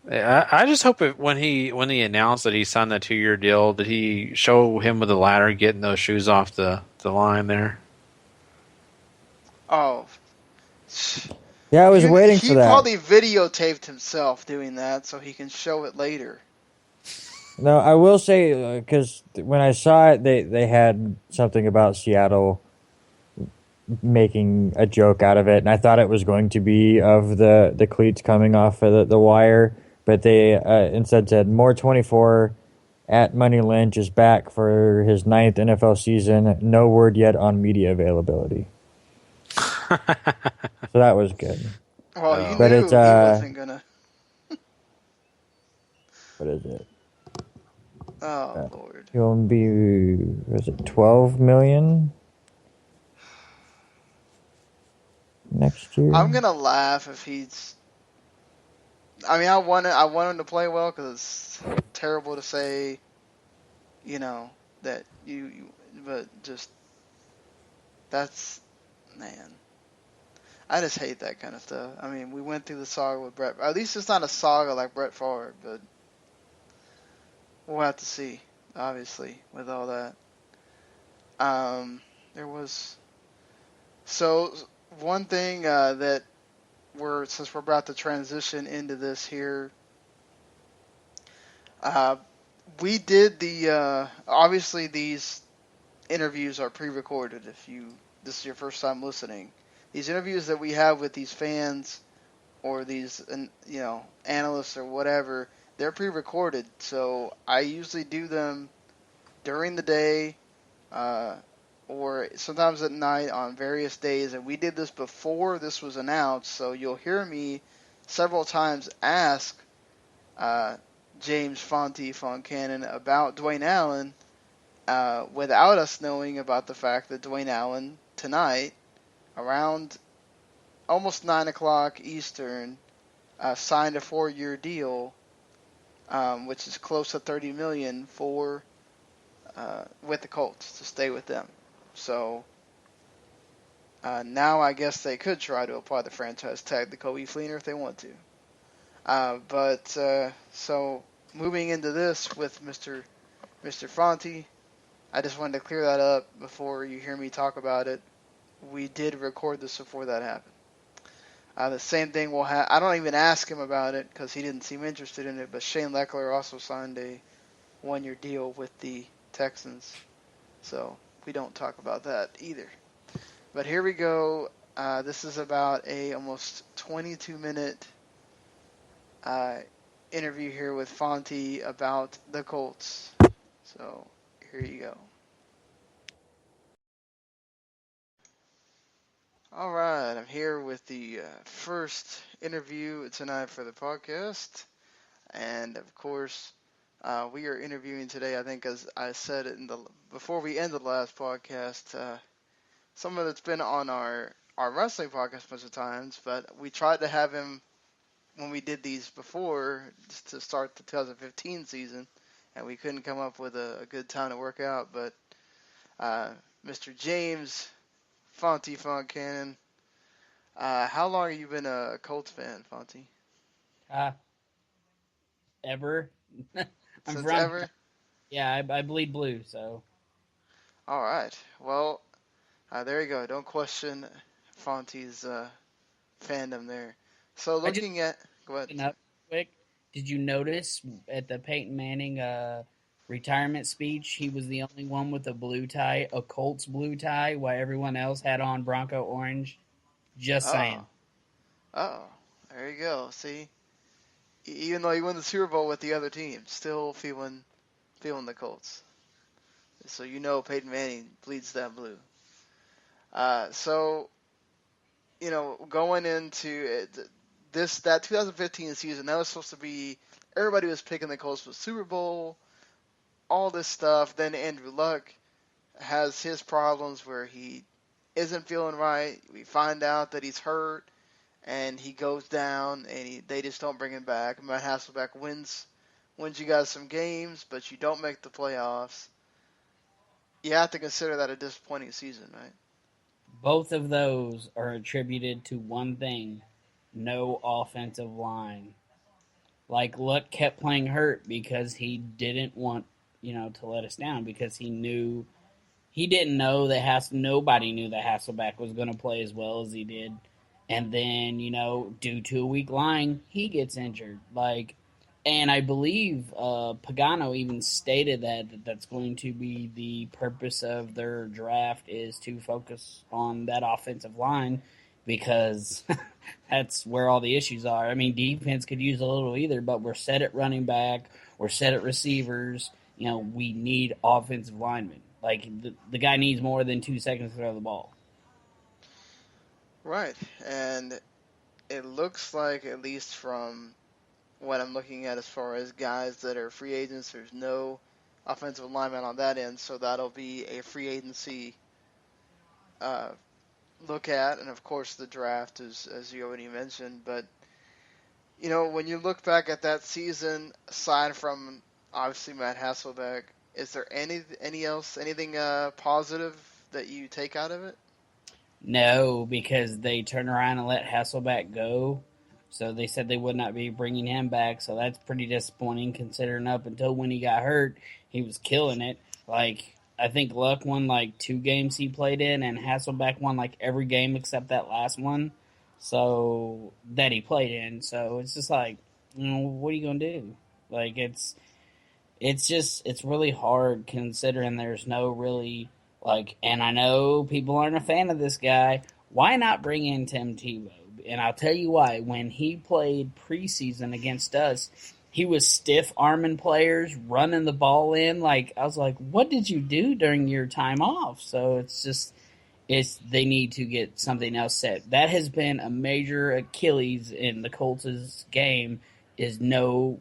I just hope when he announced that he signed that 2-year deal, did he show him with the ladder getting those shoes off the line there? Oh. Yeah, I was waiting for that. He probably videotaped himself doing that so he can show it later. No, I will say, because when I saw it, they had something about Seattle making a joke out of it, and I thought it was going to be of the cleats coming off of the wire, but they instead said, more 24 at Money Lynch is back for his 9th NFL season. No word yet on media availability. So that was good. Well, you but knew it's, he wasn't going to. What is it? Oh, Lord. He'll be, was it 12 million next year? I'm going to laugh if he's. I mean, I want him to play well because it's terrible to say, that but just, that's, man. I just hate that kind of stuff. I mean, we went through the saga with Brett. At least it's not a saga like Brett Favre, but we'll have to see, obviously, with all that. There was... So, one thing that since we're about to transition into this here, we did obviously these interviews are pre-recorded if this is your first time listening. These interviews that we have with these fans or these, analysts or whatever, they're pre-recorded. So I usually do them during the day or sometimes at night on various days. And we did this before this was announced. So you'll hear me several times ask James Fonty Foncannon about Dwayne Allen without us knowing about the fact that Dwayne Allen tonight, around almost 9 o'clock Eastern, signed a 4-year deal, which is close to $30 million with the Colts to stay with them. So now I guess they could try to apply the franchise tag to Kobe Fleener if they want to. So moving into this with Mr. Fonty, I just wanted to clear that up before you hear me talk about it. We did record this before that happened. The same thing will happen. I don't even ask him about it because he didn't seem interested in it, but Shane Leckler also signed a 1-year deal with the Texans. So we don't talk about that either. But here we go. This is about a almost 22-minute interview here with Fonty about the Colts. So here you go. All right, I'm here with the first interview tonight for the podcast, and of course, we are interviewing today. I think, as I said before we ended the last podcast, someone that's been on our wrestling podcast a bunch of times, but we tried to have him when we did these before just to start the 2015 season, and we couldn't come up with a good time to work out. But Mr. James Fonty Foncannon, how long have you been a Colts fan, Fonty? Ever. Since ever? Yeah, I bleed blue, so. All right. Well, there you go. Don't question Fonty's fandom there. So go ahead. Quick, did you notice at the Peyton Manning retirement speech, he was the only one with a blue tie, a Colts blue tie, while everyone else had on Bronco orange? Just saying. Oh, there you go. See, even though he won the Super Bowl with the other team, still feeling the Colts. So Peyton Manning bleeds that blue. So going into that 2015 season, that was supposed to be, everybody was picking the Colts for Super Bowl, all this stuff. Then Andrew Luck has his problems where he isn't feeling right. We find out that he's hurt, and he goes down, and they just don't bring him back. Matt Hasselbeck wins you guys some games, but you don't make the playoffs. You have to consider that a disappointing season, right? Both of those are attributed to one thing: no offensive line. Like, Luck kept playing hurt because he didn't want, to let us down, because he didn't know that nobody knew that Hasselbeck was going to play as well as he did. And then, due to a weak line, he gets injured. And I believe Pagano even stated that's going to be the purpose of their draft, is to focus on that offensive line, because that's where all the issues are. I mean, defense could use a little either, but we're set at running back, we're set at receivers. We need offensive linemen. The guy needs more than 2 seconds to throw the ball. Right, and it looks like, at least from what I'm looking at as far as guys that are free agents, there's no offensive lineman on that end, so that'll be a free agency look at, and of course the draft, as you already mentioned. But when you look back at that season, aside from obviously Matt Hasselbeck, is there anything positive that you take out of it? No, because they turned around and let Hasselbeck go. So they said they would not be bringing him back. So that's pretty disappointing, considering up until when he got hurt, he was killing it. Like, I think Luck won like 2 games he played in, and Hasselbeck won like every game except that last one. So that he played in. So it's just like, what are you gonna do? Like, it's really hard considering there's no really. Like, and I know people aren't a fan of this guy. Why not bring in Tim Tebow? And I'll tell you why. When he played preseason against us, he was stiff-arming players, running the ball in. Like, I was like, what did you do during your time off? So they need to get something else set. That has been a major Achilles in the Colts' game, is no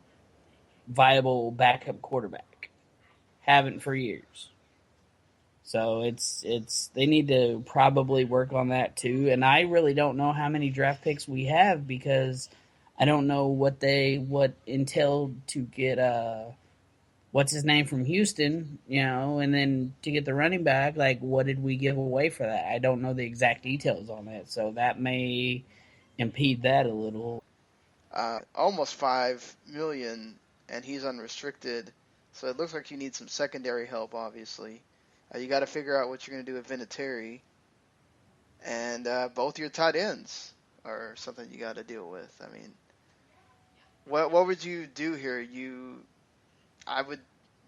viable backup quarterback. Haven't for years. So they need to probably work on that too. And I really don't know how many draft picks we have, because I don't know what entailed to get what's his name from Houston, and then to get the running back. Like, what did we give away for that? I don't know the exact details on that, so that may impede that a little. Almost $5 million, and he's unrestricted. So it looks like you need some secondary help, obviously. You got to figure out what you're going to do with Vinatieri, and both your tight ends are something you got to deal with. I mean, what would you do here?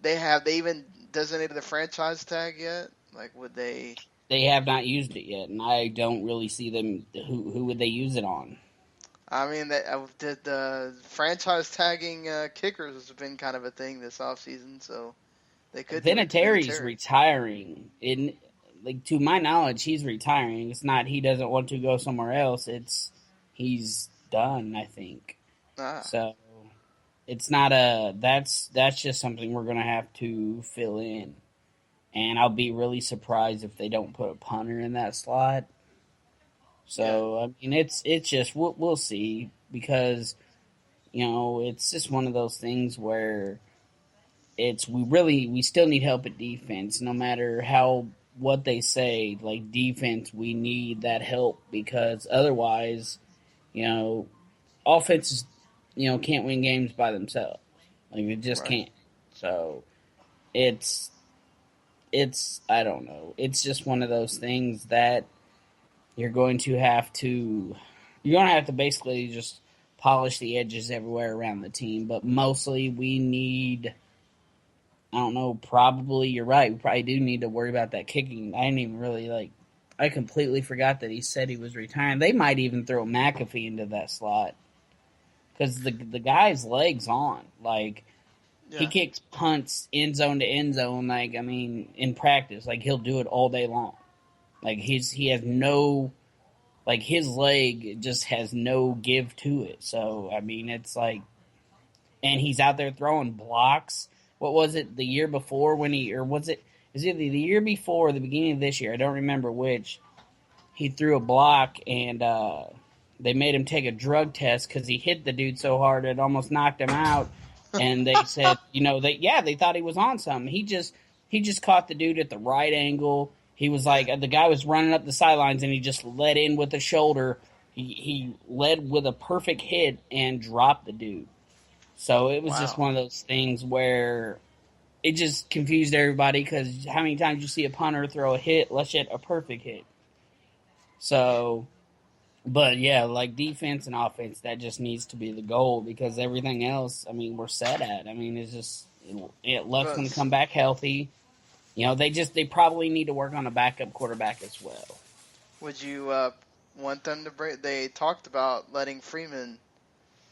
They even designated the franchise tag yet? Like, would they? They have not used it yet, and I don't really see them. Who would they use it on? I mean, the franchise tagging kickers has been kind of a thing this offseason, so. Vinatieri's retiring. To my knowledge, he's retiring. It's not he doesn't want to go somewhere else. It's he's done, I think. So it's not that's just something we're gonna have to fill in. And I'll be really surprised if they don't put a punter in that slot. So I mean, it's just we'll see, because it's just one of those things where. We still need help at defense, no matter what they say. Like, defense, we need that help, because otherwise, offenses, can't win games by themselves. Like, it just can't. So it's I don't know. It's just one of those things that you're going to have to basically just polish the edges everywhere around the team. But mostly we need. I don't know, probably you're right. We probably do need to worry about that kicking. I didn't even really, I completely forgot that he said he was retiring. They might even throw McAfee into that slot, because the guy's legs on. He kicks punts end zone to end zone, in practice. He'll do it all day long. He has no, his leg just has no give to it. So, I mean, it's and he's out there throwing blocks. What was it, the year before is it the year before or the beginning of this year? I don't remember which. He threw a block, and they made him take a drug test because he hit the dude so hard it almost knocked him out. And they said, they thought he was on something. He just caught the dude at the right angle. He was the guy was running up the sidelines, and he just led in with the shoulder. He led with a perfect hit and dropped the dude. So it was just one of those things where it just confused everybody, because how many times you see a punter throw a hit, let's get a perfect hit. So, but yeah, defense and offense, that just needs to be the goal, because everything else, I mean, we're set at. I mean, it's just, Luck's going to come back healthy. They probably need to work on a backup quarterback as well. Would you want them to break? They talked about letting Freeman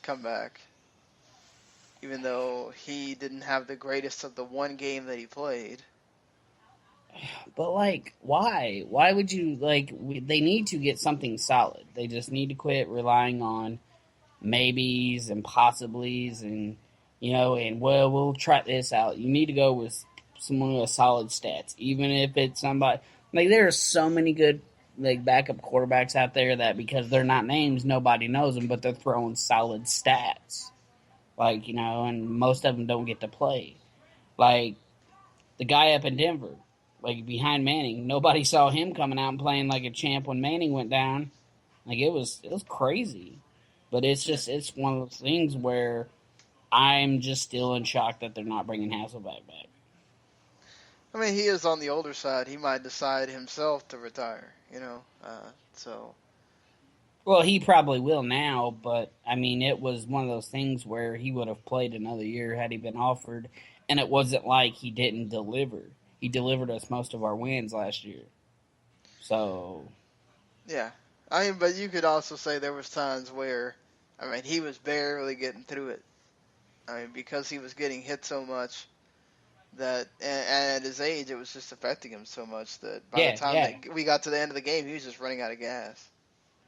come back, even though he didn't have the greatest of the one game that he played. But, like, why? Why would you, like, they need to get something solid. They just need to quit relying on maybes and possiblies and, and, well, we'll try this out. You need to go with someone with solid stats, even if it's somebody. Like, there are so many good, like, backup quarterbacks out there that because they're not names, nobody knows them, but they're throwing solid stats. Like, and most of them don't get to play. Like, the guy up in Denver, like, behind Manning, nobody saw him coming out and playing like a champ when Manning went down. Like, it was crazy. But it's one of those things where I'm just still in shock that they're not bringing Hasselbeck back. I mean, he is on the older side. He might decide himself to retire, so. Well, he probably will now, but, I mean, it was one of those things where he would have played another year had he been offered, and it wasn't like he didn't deliver. He delivered us most of our wins last year. So. Yeah. I mean, but you could also say there was times where, I mean, he was barely getting through it. I mean, because he was getting hit so much that, and at his age, it was just affecting him so much that by the time that we got to the end of the game, he was just running out of gas.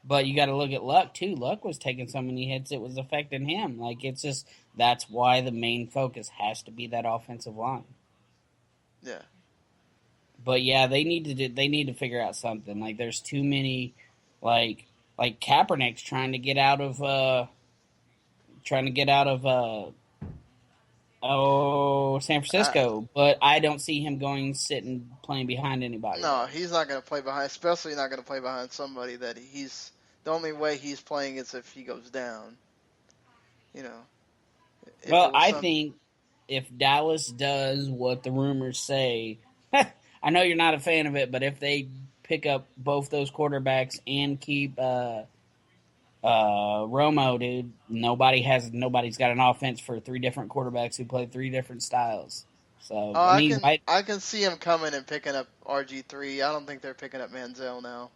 But you got to look at Luck, too. Luck was taking so many hits, it was affecting him. Like, it's just, that's why the main focus has to be that offensive line. Yeah. But, yeah, they need to figure out something. Like, there's too many, like Kaepernick's trying to get out of San Francisco, but I don't see him sitting playing behind anybody. No, he's not going to play behind, especially not going to play behind somebody that the only way he's playing is if he goes down. Well, I think if Dallas does what the rumors say, I know you're not a fan of it, but if they pick up both those quarterbacks and keep Romo, dude, nobody's got an offense for three different quarterbacks who play three different styles. So I can see him coming and picking up RG3. I don't think they're picking up Manziel now.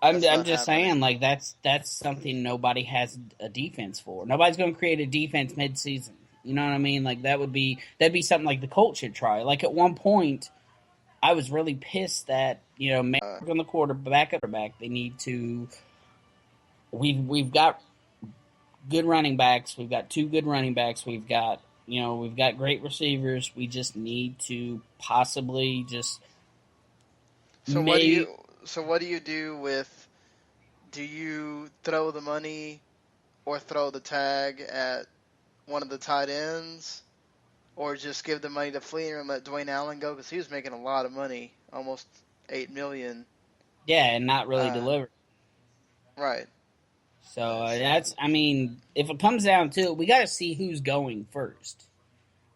I'm just saying, like, that's something nobody has a defense for. Nobody's going to create a defense mid-season. You know what I mean? Like, that'd be something like the Colts should try. Like, at one point, I was really pissed that, on the quarterback, they need to. We've got good running backs. We've got two good running backs. We've got great receivers. We just need to possibly just. So what do you do with? Do you throw the money, or throw the tag at one of the tight ends, or just give the money to Fleener and let Dwayne Allen go because he was making a lot of money, almost $8 million. Yeah, and not really deliver. Right. So if it comes down to it, we got to see who's going first.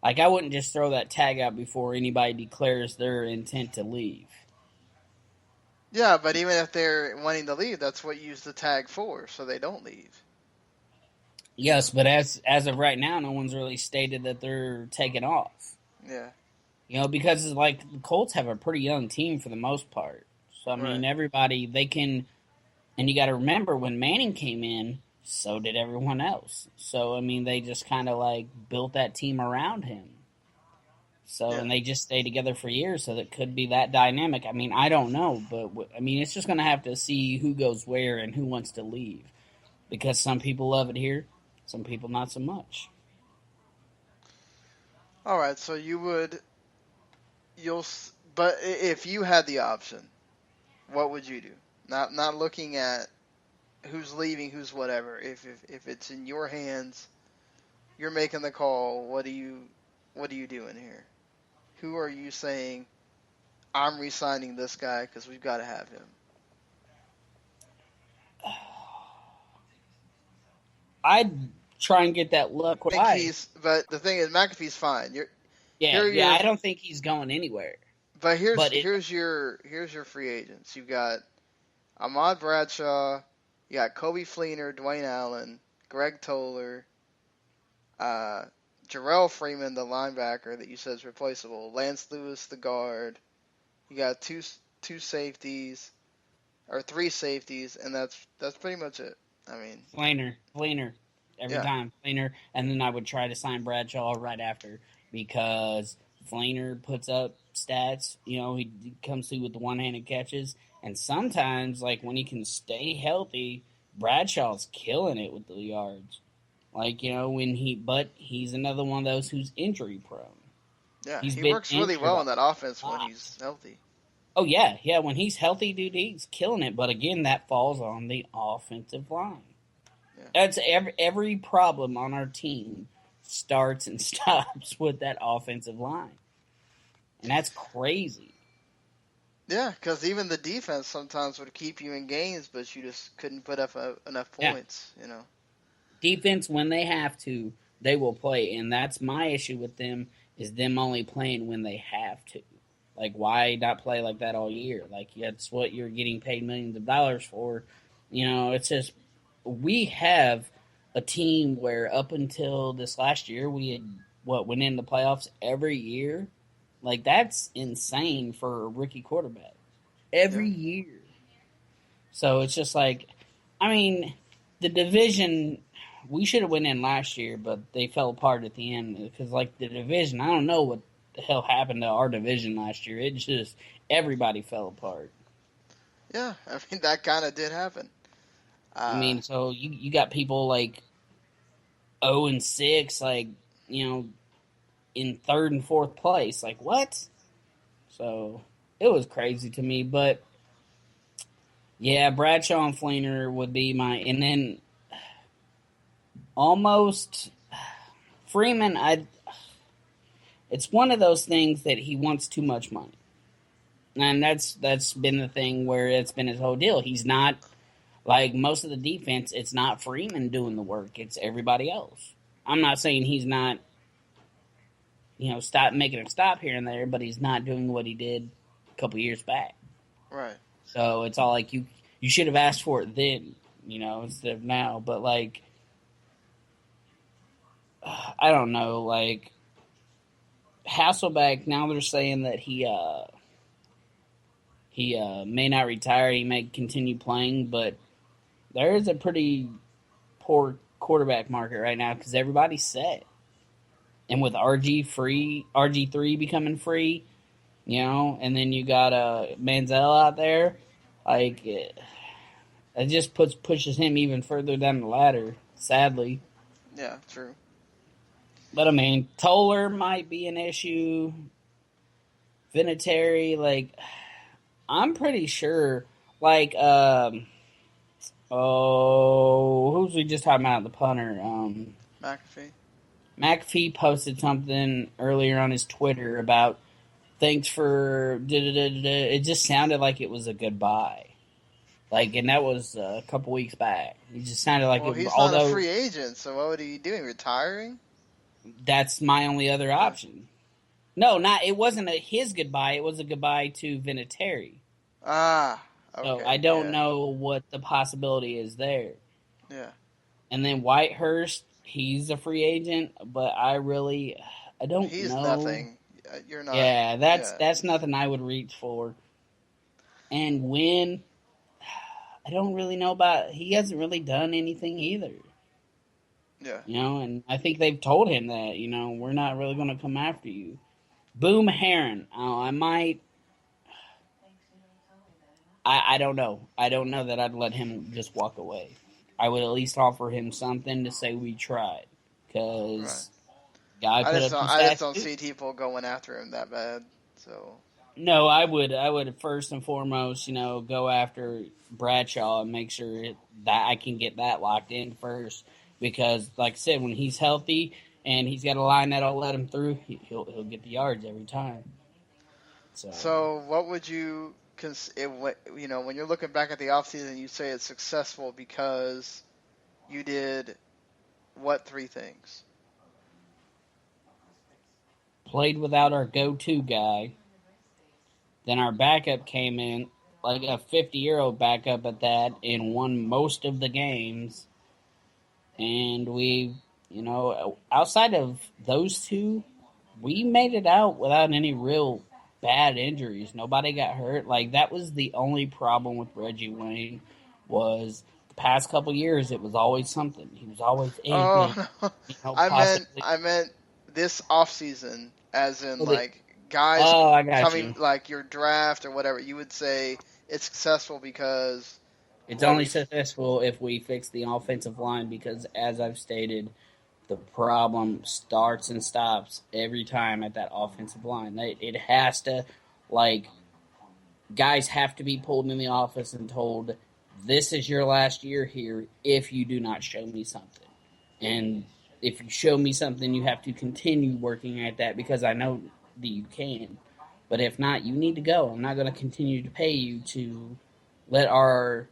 Like, I wouldn't just throw that tag out before anybody declares their intent to leave. Yeah, but even if they're wanting to leave, that's what you use the tag for, so they don't leave. Yes, but as of right now, no one's really stated that they're taking off. Yeah. Because like the Colts have a pretty young team for the most part. So I mean, everybody they can, and you got to remember when Manning came in, so did everyone else. So I mean, they just kind of like built that team around him. So and they just stay together for years, so that could be that dynamic. I mean, I don't know, but I mean, it's just going to have to see who goes where and who wants to leave, because some people love it here, some people not so much. All right, so but if you had the option, what would you do? Not looking at who's leaving, who's whatever. If it's in your hands, you're making the call. What are you doing here? Who are you saying, I'm re-signing this guy because we've got to have him? I'd try and get that Luck. But the thing is, McAfee's fine. I don't think he's going anywhere. But here's your free agents. You've got Ahmad Bradshaw, you got Kobe Fleener, Dwayne Allen, Greg Toller, Jarrell Freeman, the linebacker that you said is replaceable, Lance Lewis, the guard. You got two safeties, or three safeties, and that's pretty much it. I mean, Fleener, every time Fleener, and then I would try to sign Bradshaw right after, because Fleener puts up stats. You know, he comes through with the one-handed catches. And sometimes, like, when he can stay healthy, Bradshaw's killing it with the yards. Like, you know, but he's another one of those who's injury prone. Yeah, he works really well in that offense when he's healthy. Oh, yeah. When he's healthy, dude, he's killing it. But again, that falls on the offensive line. Yeah. That's every problem on our team starts and stops with that offensive line. And that's crazy. Yeah, because even the defense sometimes would keep you in games, but you just couldn't put up enough points, you know. Defense, when they have to, they will play. And that's my issue with them, is them only playing when they have to. Like, why not play like that all year? Like, that's what you're getting paid millions of dollars for. You know, it's just, we have a team where up until this last year, we had, went in the playoffs every year. Like, that's insane for a rookie quarterback. Every year. So it's just like, I mean, the division, we should have went in last year, but they fell apart at the end. Because, like, the division, I don't know what the hell happened to our division last year. It just, everybody fell apart. Yeah, I mean, that kind of did happen. I mean, so you got people like 0-6, like, you know, in third and fourth place. Like, what? So, it was crazy to me. But, yeah, Bradshaw and Fleener would be my... And then, almost... Freeman, it's one of those things that he wants too much money. And that's been the thing where it's been his whole deal. He's not... Like, most of the defense, it's not Freeman doing the work. It's everybody else. I'm not saying he's not... You know, stop making a stop here and there, but he's not doing what he did a couple years back. Right. So it's all like you should have asked for it then, you know, instead of now. But like, I don't know, like Hasselbeck. Now they're saying that he may not retire. He may continue playing, but there is a pretty poor quarterback market right now because everybody's set. And with RG3 becoming free, you know, and then you got Manziel out there, like it just pushes him even further down the ladder, sadly. Yeah, true. But I mean, Toller might be an issue. Vinatieri, like, I'm pretty sure, like, who's we just talking about, the punter? McAfee posted something earlier on his Twitter about thanks for da-da-da-da-da. It just sounded like it was a goodbye. Like, and that was a couple weeks back. It just sounded like he's not a free agent, so what would he be doing? Retiring? That's my only other option. No, it wasn't his goodbye. It was a goodbye to Vinatieri. Ah, okay. So I don't know what the possibility is there. Yeah. And then Whitehurst, he's a free agent, but I don't know. He's nothing. You're not. Yeah, that's nothing I would reach for. And Wynn, I don't really know about. He hasn't really done anything either. Yeah. You know, and I think they've told him that, you know, we're not really going to come after you. Boom Heron. I might. I don't know. I don't know that I'd let him just walk away. I would at least offer him something to say we tried. Because I just don't see people going after him that bad. So no, I would first and foremost, you know, go after Bradshaw and make sure that I can get that locked in first. Because, like I said, when he's healthy and he's got a line that'll let him through, he'll get the yards every time. So what would you, you know, when you're looking back at the offseason, you say it's successful because you did what three things? Played without our go-to guy. Then our backup came in, like a 50-year-old backup at that, and won most of the games. And we, you know, outside of those two, we made it out without any real bad injuries. Nobody got hurt. Like, that was the only problem with Reggie Wayne, was the past couple years, it was always something. He was always injured. Oh, no. I meant this offseason, as in, guys I got coming, you. like your draft or whatever, you would say it's successful because It's only successful if we fix the offensive line because, as I've stated, the problem starts and stops every time at that offensive line. It has to, guys have to be pulled in the office and told, this is your last year here if you do not show me something. And if you show me something, you have to continue working at that because I know that you can. But if not, you need to go. I'm not going to continue to pay you to let our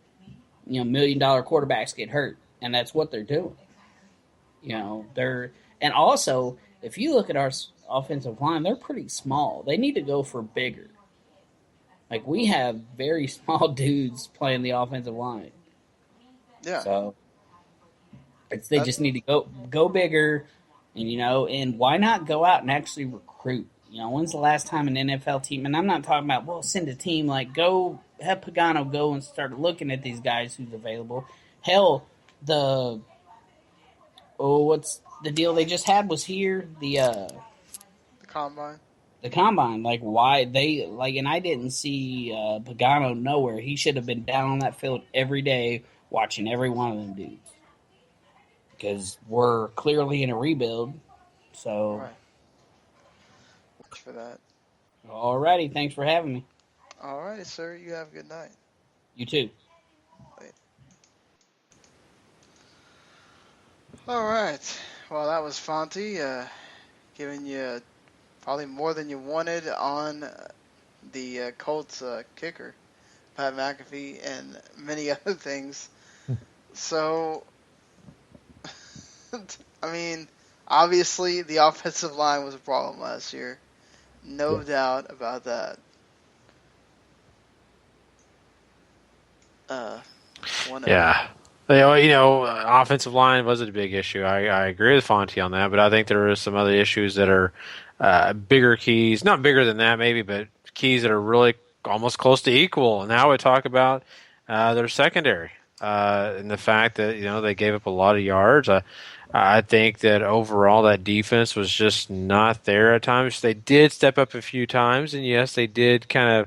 $1 million quarterbacks get hurt. And that's what they're doing. And also, if you look at our offensive line, they're pretty small. They need to go for bigger. We have very small dudes playing the offensive line. Yeah. So they just need to go bigger, and why not go out and actually recruit? When's the last time an NFL team? And I'm not talking about send a team go have Pagano go and start looking at these guys who's available. Hell, what's the deal they just had was here the combine. The combine, why they and I didn't see Pagano nowhere. He should have been down on that field every day watching every one of them dudes. Because we're clearly in a rebuild. So, right. Watch for that. Alrighty, thanks for having me. Alrighty, sir. You have a good night. You too. Wait. Alright. Well, that was Fonty giving you probably more than you wanted on the Colts kicker, Pat McAfee, and many other things. So, I mean, obviously the offensive line was a problem last year. No doubt about that. Yeah. Offensive line wasn't a big issue. I agree with Fonty on that, but I think there are some other issues that are bigger keys. Not bigger than that, maybe, but keys that are really almost close to equal. And now we talk about their secondary and the fact that they gave up a lot of yards. I think that overall that defense was just not there at times. They did step up a few times, and yes, they did kind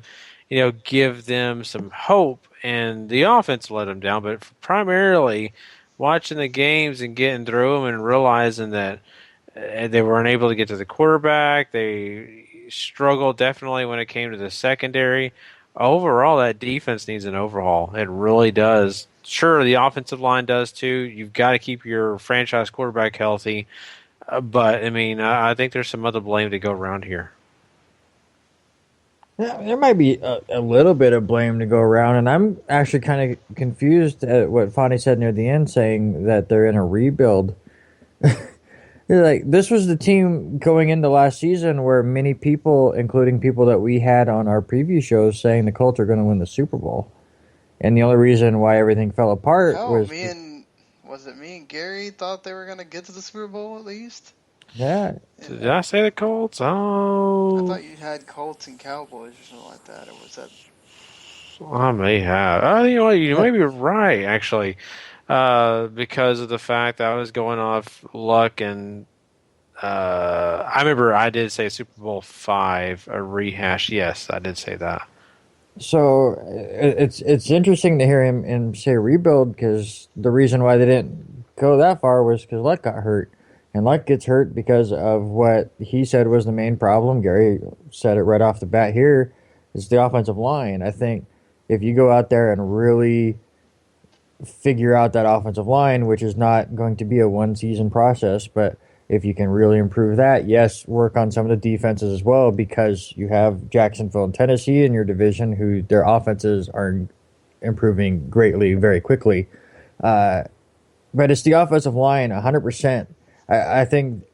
of give them some hope, and the offense let them down. But primarily watching the games and getting through them and realizing that they weren't able to get to the quarterback. They struggled definitely when it came to the secondary. Overall, that defense needs an overhaul. It really does. Sure, the offensive line does too. You've got to keep your franchise quarterback healthy. But, I think there's some other blame to go around here. Yeah, there might be a little bit of blame to go around, and I'm actually kind of confused at what Fonty said near the end, saying that they're in a rebuild. This was the team going into last season where many people, including people that we had on our preview shows, saying the Colts are going to win the Super Bowl. And the only reason why everything fell apart was... Was it me and Gary thought they were going to get to the Super Bowl at least? Yeah. Did I say the Colts? Oh. I thought you had Colts and Cowboys or something like that. Or was that... I may have. Oh, you may be right, actually. Because of the fact that I was going off luck, and I remember I did say Super Bowl 5, a rehash. Yes, I did say that. So it's interesting to hear him say rebuild, because the reason why they didn't go that far was because Luck got hurt. And Luck gets hurt because of what he said was the main problem. Gary said it right off the bat here, is the offensive line. I think if you go out there and really figure out that offensive line, which is not going to be a one-season process, but if you can really improve that, yes, work on some of the defenses as well, because you have Jacksonville and Tennessee in your division who their offenses are improving greatly, very quickly. But it's the offensive line, 100%. I think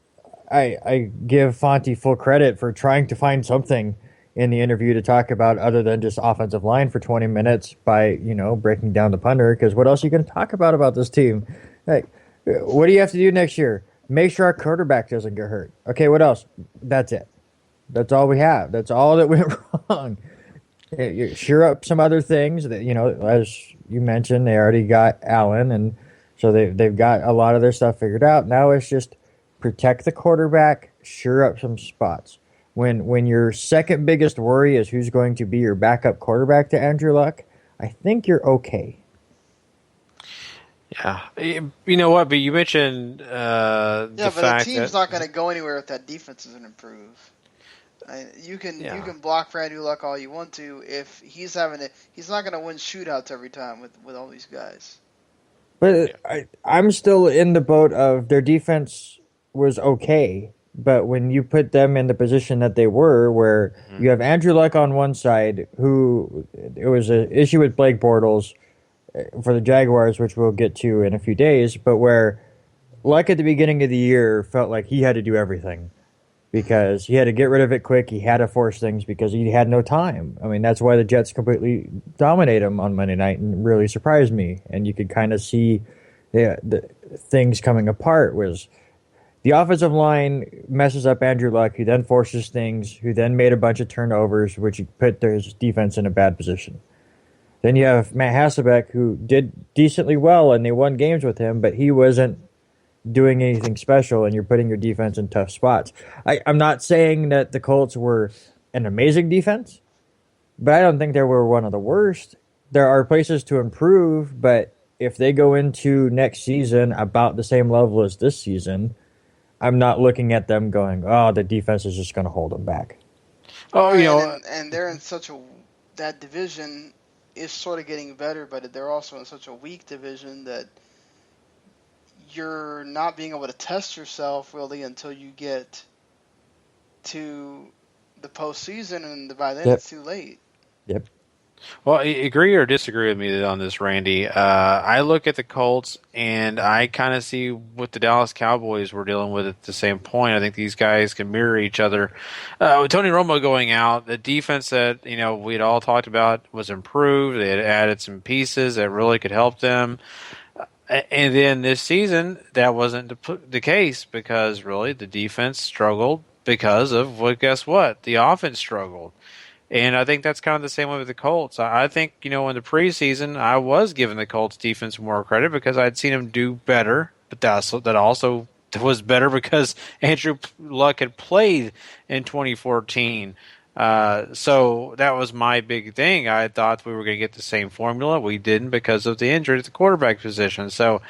I give Fonty full credit for trying to find something in the interview to talk about other than just offensive line for 20 minutes by, breaking down the punter, because what else are you going to talk about this team? What do you have to do next year? Make sure our quarterback doesn't get hurt. Okay, what else? That's it. That's all we have. That's all that went wrong. You sure up some other things that, as you mentioned, they already got Allen, and so they've got a lot of their stuff figured out. Now it's just protect the quarterback, sure up some spots. when your second biggest worry is who's going to be your backup quarterback to Andrew Luck, I think you're okay. Yeah, you know what? But you mentioned the the team's not going to go anywhere if that defense doesn't improve. You can block Andrew Luck all you want to. If he's not going to win shootouts every time with all these guys. But I'm still in the boat of their defense was okay, but when you put them in the position that they were, where you have Andrew Luck on one side, who it was an issue with Blake Bortles for the Jaguars, which we'll get to in a few days, but where Luck at the beginning of the year felt like he had to do everything because he had to get rid of it quick. He had to force things because he had no time. I mean, that's why the Jets completely dominate him on Monday night and really surprised me. And you could kind of see the things coming apart was the offensive line messes up Andrew Luck, who then forces things, who then made a bunch of turnovers, which put their defense in a bad position. Then you have Matt Hasselbeck, who did decently well, and they won games with him, but he wasn't doing anything special, and you're putting your defense in tough spots. I'm not saying that the Colts were an amazing defense, but I don't think they were one of the worst. There are places to improve, but if they go into next season about the same level as this season, I'm not looking at them going, oh, the defense is just going to hold them back. Oh, and they're in that division is sort of getting better, but they're also in such a weak division that you're not being able to test yourself really until you get to the postseason, and by then it's too late. Yep. Well, agree or disagree with me on this, Randy. I look at the Colts, and I kind of see what the Dallas Cowboys were dealing with at the same point. I think these guys can mirror each other. With Tony Romo going out, the defense that we'd all talked about was improved. They had added some pieces that really could help them. And then this season, that wasn't the case because really the defense struggled because of, guess what? The offense struggled. And I think that's kind of the same way with the Colts. I think, in the preseason, I was giving the Colts defense more credit because I'd seen them do better, but that also was better because Andrew Luck had played in 2014. So that was my big thing. I thought we were going to get the same formula. We didn't because of the injury at the quarterback position. So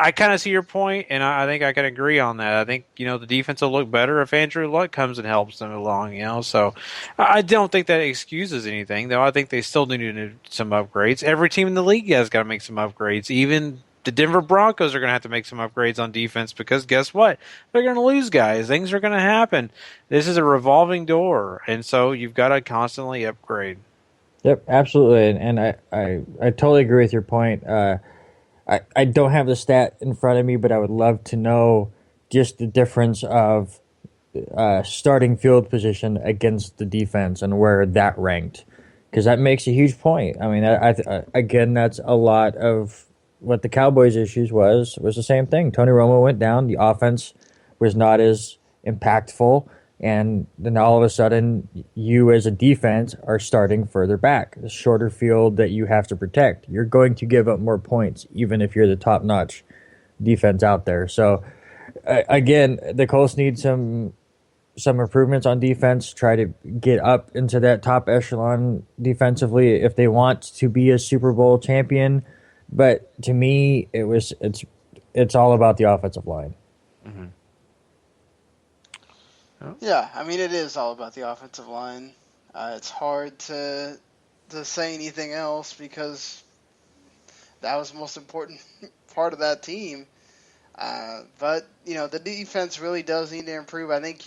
I kind of see your point, and I think I can agree on that. I think, the defense will look better if Andrew Luck comes and helps them along, So I don't think that excuses anything, though. I think they still need some upgrades. Every team in the league has got to make some upgrades. Even the Denver Broncos are going to have to make some upgrades on defense because guess what? They're going to lose guys. Things are going to happen. This is a revolving door, and so you've got to constantly upgrade. Yep, absolutely, and I totally agree with your point. I don't have the stat in front of me, but I would love to know just the difference of starting field position against the defense and where that ranked, because that makes a huge point. I mean, again, that's a lot of what the Cowboys' issues was the same thing. Tony Romo went down. The offense was not as impactful. And then all of a sudden, you as a defense are starting further back. The shorter field that you have to protect. You're going to give up more points, even if you're the top-notch defense out there. So, again, the Colts need some improvements on defense. Try to get up into that top echelon defensively if they want to be a Super Bowl champion. But to me, it's all about the offensive line. Mm-hmm. Yeah, I mean, it is all about the offensive line. It's hard to say anything else because that was the most important part of that team. But, the defense really does need to improve. I think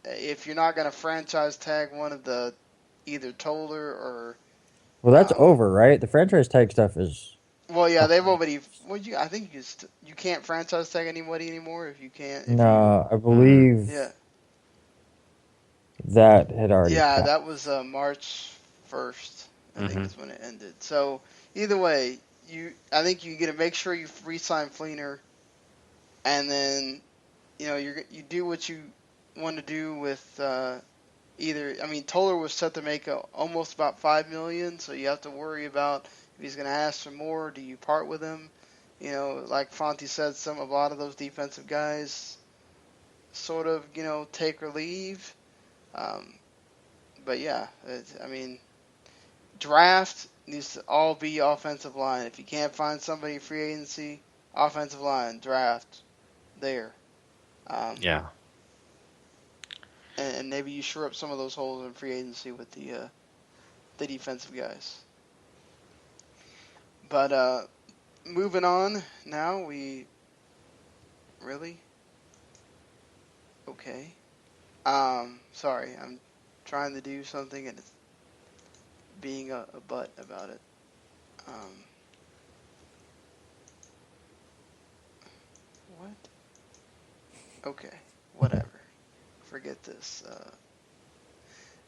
if you're not going to franchise tag one of the either Toller or... Well, that's over, right? The franchise tag stuff is... Well, yeah, they've already... Well, I think you can't franchise tag anybody anymore if you can't... No, I believe... Yeah. That had already... Yeah, that was March 1st, I think is when it ended. So, either way, I think you get to make sure you re-sign Fleener, and then, you do what you want to do with either... I mean, Toller was set to make almost about $5 million, so you have to worry about if he's going to ask for more, do you part with him? Like Fonty said, a lot of those defensive guys sort of, take or leave. But yeah, I mean, draft needs to all be offensive line. If you can't find somebody free agency, offensive line, draft there. Yeah. And maybe you shore up some of those holes in free agency with the defensive guys. But moving on now, really? Okay. Sorry, I'm trying to do something and it's being a butt about it. What? Okay, whatever. Forget this.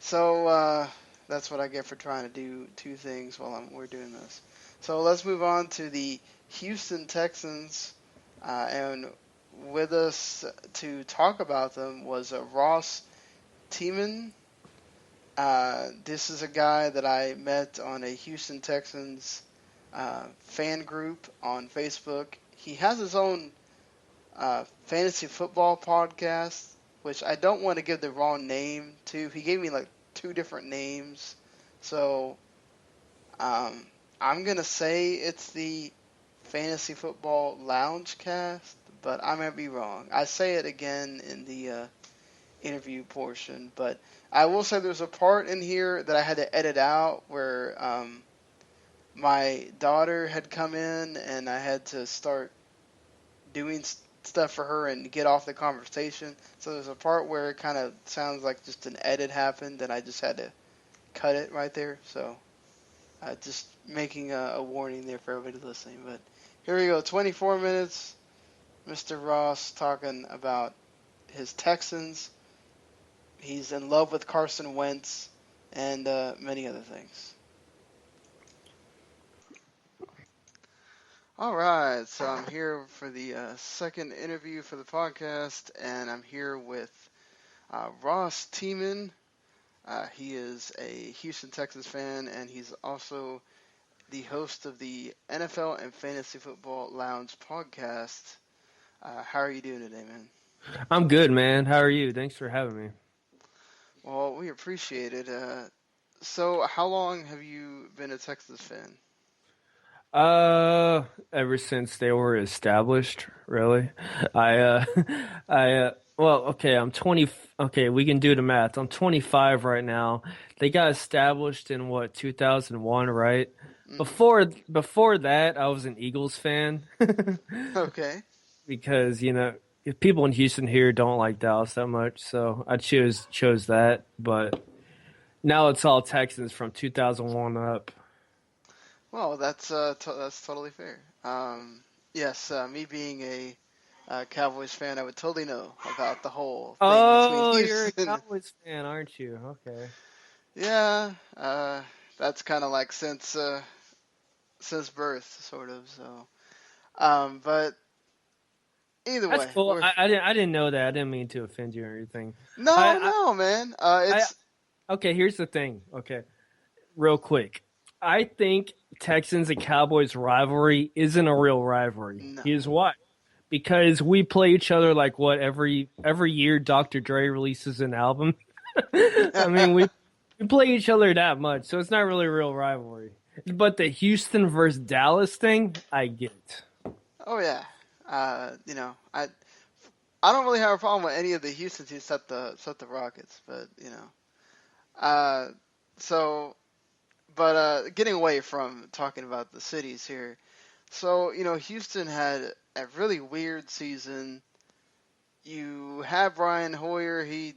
So that's what I get for trying to do two things while we're doing this. So let's move on to the Houston Texans, and with us to talk about them was Ross Tiemann. This is a guy that I met on a Houston Texans fan group on Facebook. He has his own fantasy football podcast, which I don't want to give the wrong name to. He gave me like 2 different names. So I'm going to say it's the Fantasy Football Loungecast, but I might be wrong. I say it again in the interview portion, but I will say there's a part in here that I had to edit out where my daughter had come in and I had to start doing stuff for her and get off the conversation. So there's a part where it kind of sounds like just an edit happened and I just had to cut it right there. So just making a warning there for everybody listening. But here we go, 24 minutes. Mr. Ross talking about his Texans. He's in love with Carson Wentz and many other things. All right, so I'm here for the second interview for the podcast, and I'm here with Ross Tiemann. He is a Houston Texans fan, and he's also the host of the NFL and Fantasy Football Lounge podcast. How are you doing today, man? I'm good, man. How are you? Thanks for having me. Well, we appreciate it. So how long have you been a Texans fan? Ever since they were established, really. Well, okay, I'm 20. Okay, we can do the math. I'm 25 right now. They got established in 2001, right? Mm-hmm. Before that, I was an Eagles fan. Okay. Because, people in Houston here don't like Dallas that much, so I chose that. But now it's all Texans from 2001 up. Well, that's totally fair. Yes, me being a Cowboys fan, I would totally know about the whole thing. Oh, you're a Cowboys fan, aren't you? Okay. Yeah, that's kind of like since birth, sort of. So, but either way, that's cool. I didn't know that. I didn't mean to offend you or anything. No, man. Okay. Here's the thing. Okay, real quick. I think Texans and Cowboys rivalry isn't a real rivalry. No. Here's why. Because we play each other like every year Dr. Dre releases an album. I mean, we play each other that much, so it's not really a real rivalry. But the Houston versus Dallas thing, I get. Oh yeah. I don't really have a problem with any of the Houston teams except the Rockets, but But getting away from talking about the cities here, so Houston had a really weird season. You have Brian Hoyer, he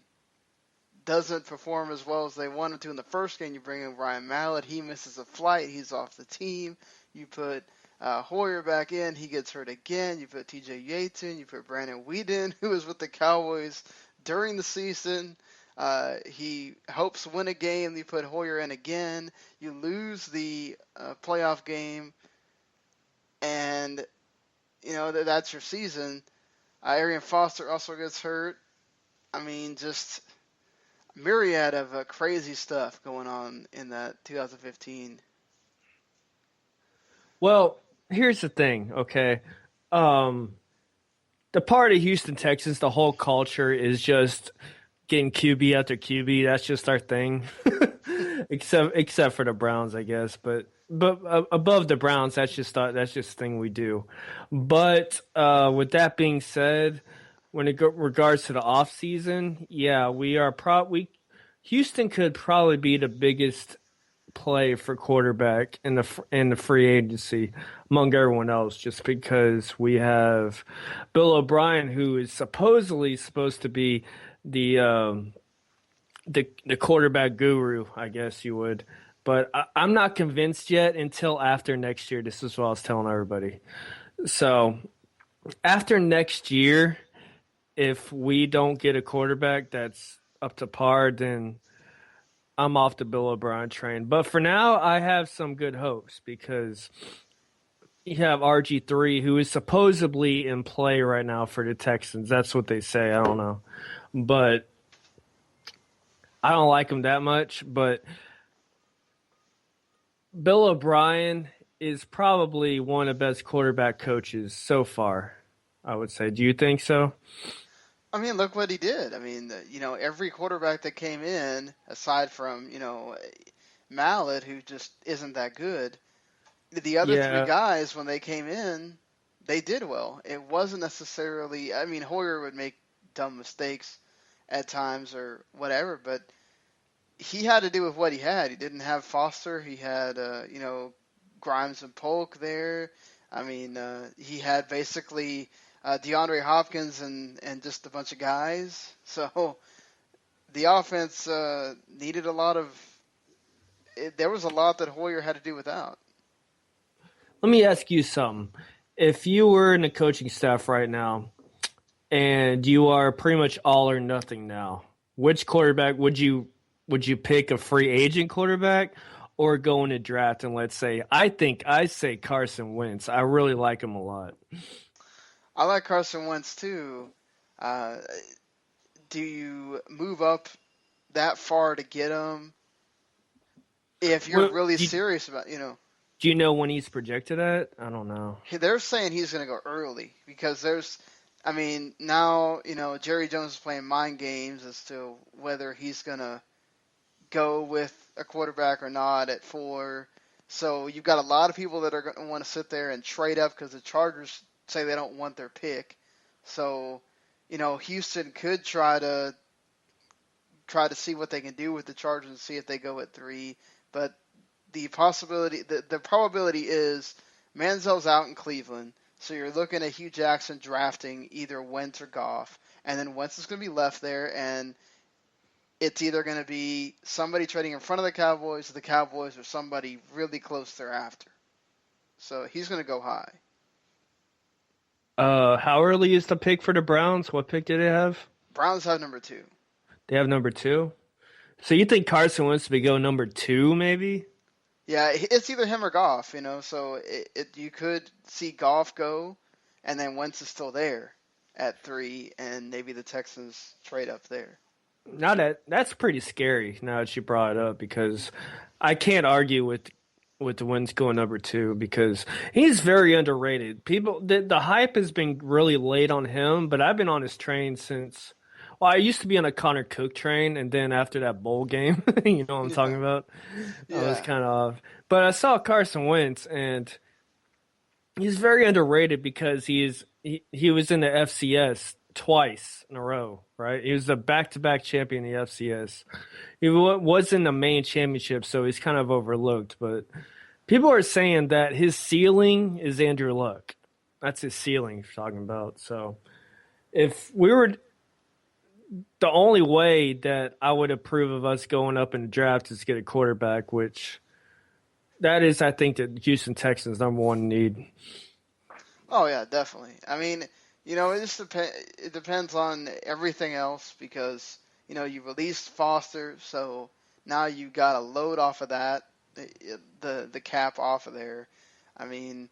doesn't perform as well as they wanted to in the first game. You bring in Ryan Mallett, he misses a flight, he's off the team. You put Hoyer back in, he gets hurt again. You put T.J. Yates in, you put Brandon Weeden, who was with the Cowboys during the season. He hopes to win a game. You put Hoyer in again. You lose the playoff game, and that's your season. Arian Foster also gets hurt. I mean, just myriad of crazy stuff going on in that 2015. Well, here's the thing, okay? The part of Houston Texans, the whole culture is just getting QB after QB. That's just our thing, except for the Browns, I guess. But above the Browns, that's just the thing we do. But with that being said, when it regards to the off season, yeah, we are Houston could probably be the biggest play for quarterback in the free agency among everyone else, just because we have Bill O'Brien, who is supposedly supposed to be the quarterback guru, I guess you would. But I'm not convinced yet until after next year. This is what I was telling everybody. So after next year, if we don't get a quarterback that's up to par, then I'm off the Bill O'Brien train. But for now, I have some good hopes because you have RG3, who is supposedly in play right now for the Texans. That's what they say. I don't know. But I don't like him that much. But Bill O'Brien is probably one of the best quarterback coaches so far, I would say. Do you think so? I mean, look what he did. I mean, every quarterback that came in, aside from, Mallet, who just isn't that good, the other three guys, when they came in, they did well. It wasn't necessarily, I mean, Hoyer would make dumb mistakes at times or whatever, but he had to do with what he had. He didn't have Foster. He had, Grimes and Polk there. I mean, he had basically DeAndre Hopkins and just a bunch of guys. So the offense needed a lot of – there was a lot that Hoyer had to do without. Let me ask you something. If you were in the coaching staff right now and you are pretty much all or nothing now, which quarterback would you pick, a free agent quarterback or go in a draft? And let's say, I say Carson Wentz. I really like him a lot. I like Carson Wentz too. Do you move up that far to get him? If you're really serious about, Do you know when he's projected at? I don't know. They're saying he's going to go early because now, Jerry Jones is playing mind games as to whether he's going to go with a quarterback or not at 4. So you've got a lot of people that are going to want to sit there and trade up because the Chargers say they don't want their pick. So, Houston could try to see what they can do with the Chargers and see if they go at 3. But the probability is Manziel's out in Cleveland. So you're looking at Hugh Jackson drafting either Wentz or Goff. And then Wentz is going to be left there, and it's either going to be somebody trading in front of the Cowboys or somebody really close thereafter. So he's going to go high. How early is the pick for the Browns? What pick do they have? Browns have number 2. They have number 2? So you think Carson wants to go number 2 maybe? Yeah, it's either him or Goff, so you could see Goff go, and then Wentz is still there at 3, and maybe the Texans trade up there. Now that's pretty scary now that you brought it up, because I can't argue with the Wentz going number 2 because he's very underrated. The hype has been really laid on him, but I've been on his train since. Well, I used to be on a Connor Cook train, and then after that bowl game, you know what I'm talking about? Yeah. I was kind of off. But I saw Carson Wentz, and he's very underrated because he was in the FCS twice in a row, right? He was the back-to-back champion in the FCS. He was in the main championship, so he's kind of overlooked. But people are saying that his ceiling is Andrew Luck. That's his ceiling you're talking about. So if we were – the only way that I would approve of us going up in the draft is to get a quarterback, which that is, I think, the Houston Texans' number 1 need. Oh, yeah, definitely. I mean, it depends on everything else because, you released Foster, so now you got a load off of that, the cap off of there. I mean,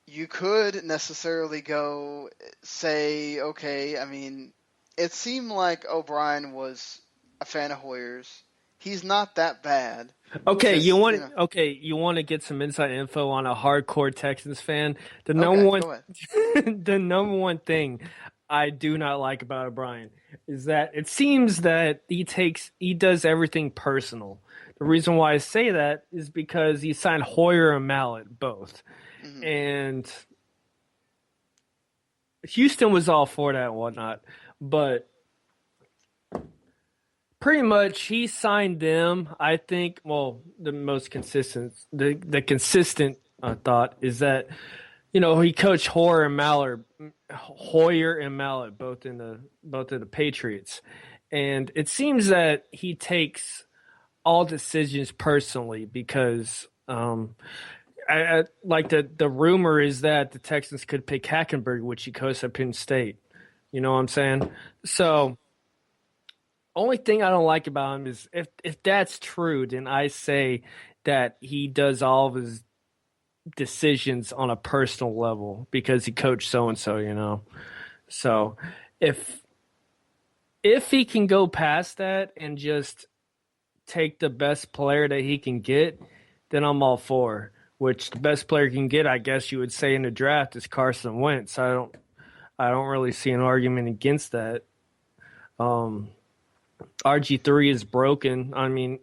you could necessarily go say, okay, I mean, it seemed like O'Brien was a fan of Hoyer's. He's not that bad. Okay, you want to get some inside info on a hardcore Texans fan? The number one thing, I do not like about O'Brien is that it seems that he does everything personal. The reason why I say that is because he signed Hoyer and Mallett both. Mm-hmm. And Houston was all for that and whatnot. But pretty much he signed them, I think, the most consistent, the consistent thought is that, he coached Hoyer and Mallett both in the Patriots. And it seems that he takes all decisions personally because I like the rumor is that the Texans could pick Hackenberg, which he coached at Penn State. You know what I'm saying? So only thing I don't like about him is if that's true, then I say that he does all of his decisions on a personal level because he coached so-and-so, So if he can go past that and just take the best player that he can get, then I'm all for. Which the best player he can get, I guess you would say in the draft, is Carson Wentz. I don't really see an argument against that. RG3 is broken. I mean,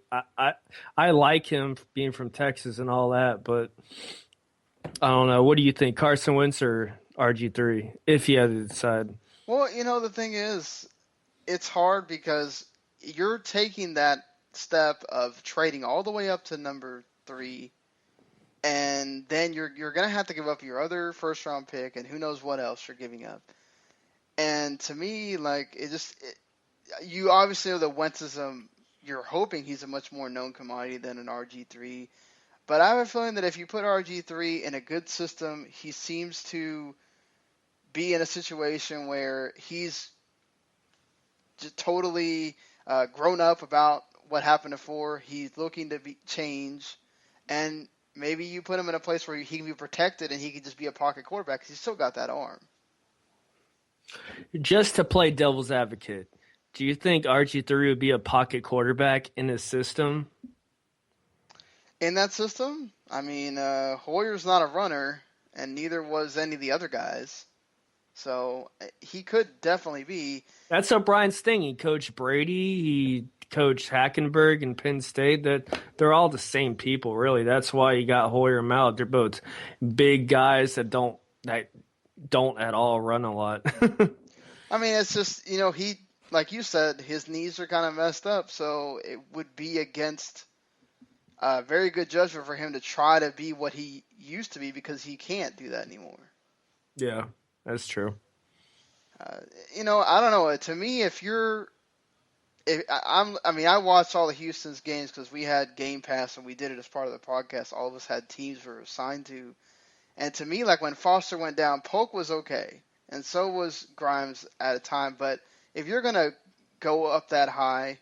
I like him being from Texas and all that, but I don't know. What do you think, Carson Wentz or RG3, if he had to decide? Well, the thing is, it's hard because you're taking that step of trading all the way up to number 3, and then you're going to have to give up your other first-round pick, and who knows what else you're giving up. And to me, you obviously know that Wentz is you're hoping he's a much more known commodity than an RG3. But I have a feeling that if you put RG3 in a good system, he seems to be in a situation where he's just totally grown up about what happened before. He's looking to change, and maybe you put him in a place where he can be protected and he can just be a pocket quarterback because he's still got that arm. Just to play devil's advocate, do you think RG3 would be a pocket quarterback in his system? In that system? I mean, Hoyer's not a runner, and neither was any of the other guys. So he could definitely be. That's O'Brien's thing. He coached Brady. He coached Hackenberg and Penn State. That they're all the same people, really. That's why you got Hoyer and Mallett. They're both big guys that don't at all run a lot. I mean, it's just, he, like you said, his knees are kind of messed up, so it would be against very good judgment for him to try to be what he used to be because he can't do that anymore. Yeah, that's true. I don't know. To me, I watched all the Houston's games because we had Game Pass and we did it as part of the podcast. All of us had teams we were assigned to. And to me, like when Foster went down, Polk was okay. And so was Grimes at a time. But if you're going to go up that high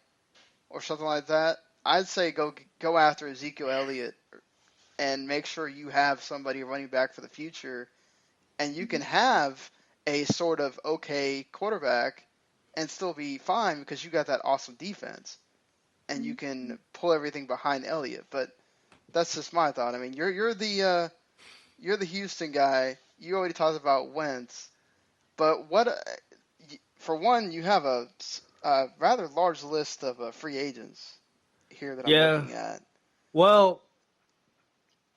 or something like that, I'd say go after Ezekiel Elliott and make sure you have somebody running back for the future. And you can have a sort of okay quarterback and still be fine because you got that awesome defense. And you can pull everything behind Elliott. But that's just my thought. I mean, you're the Houston guy. You already talked about Wentz. But for one, you have a rather large list of free agents here that I'm looking at. Well,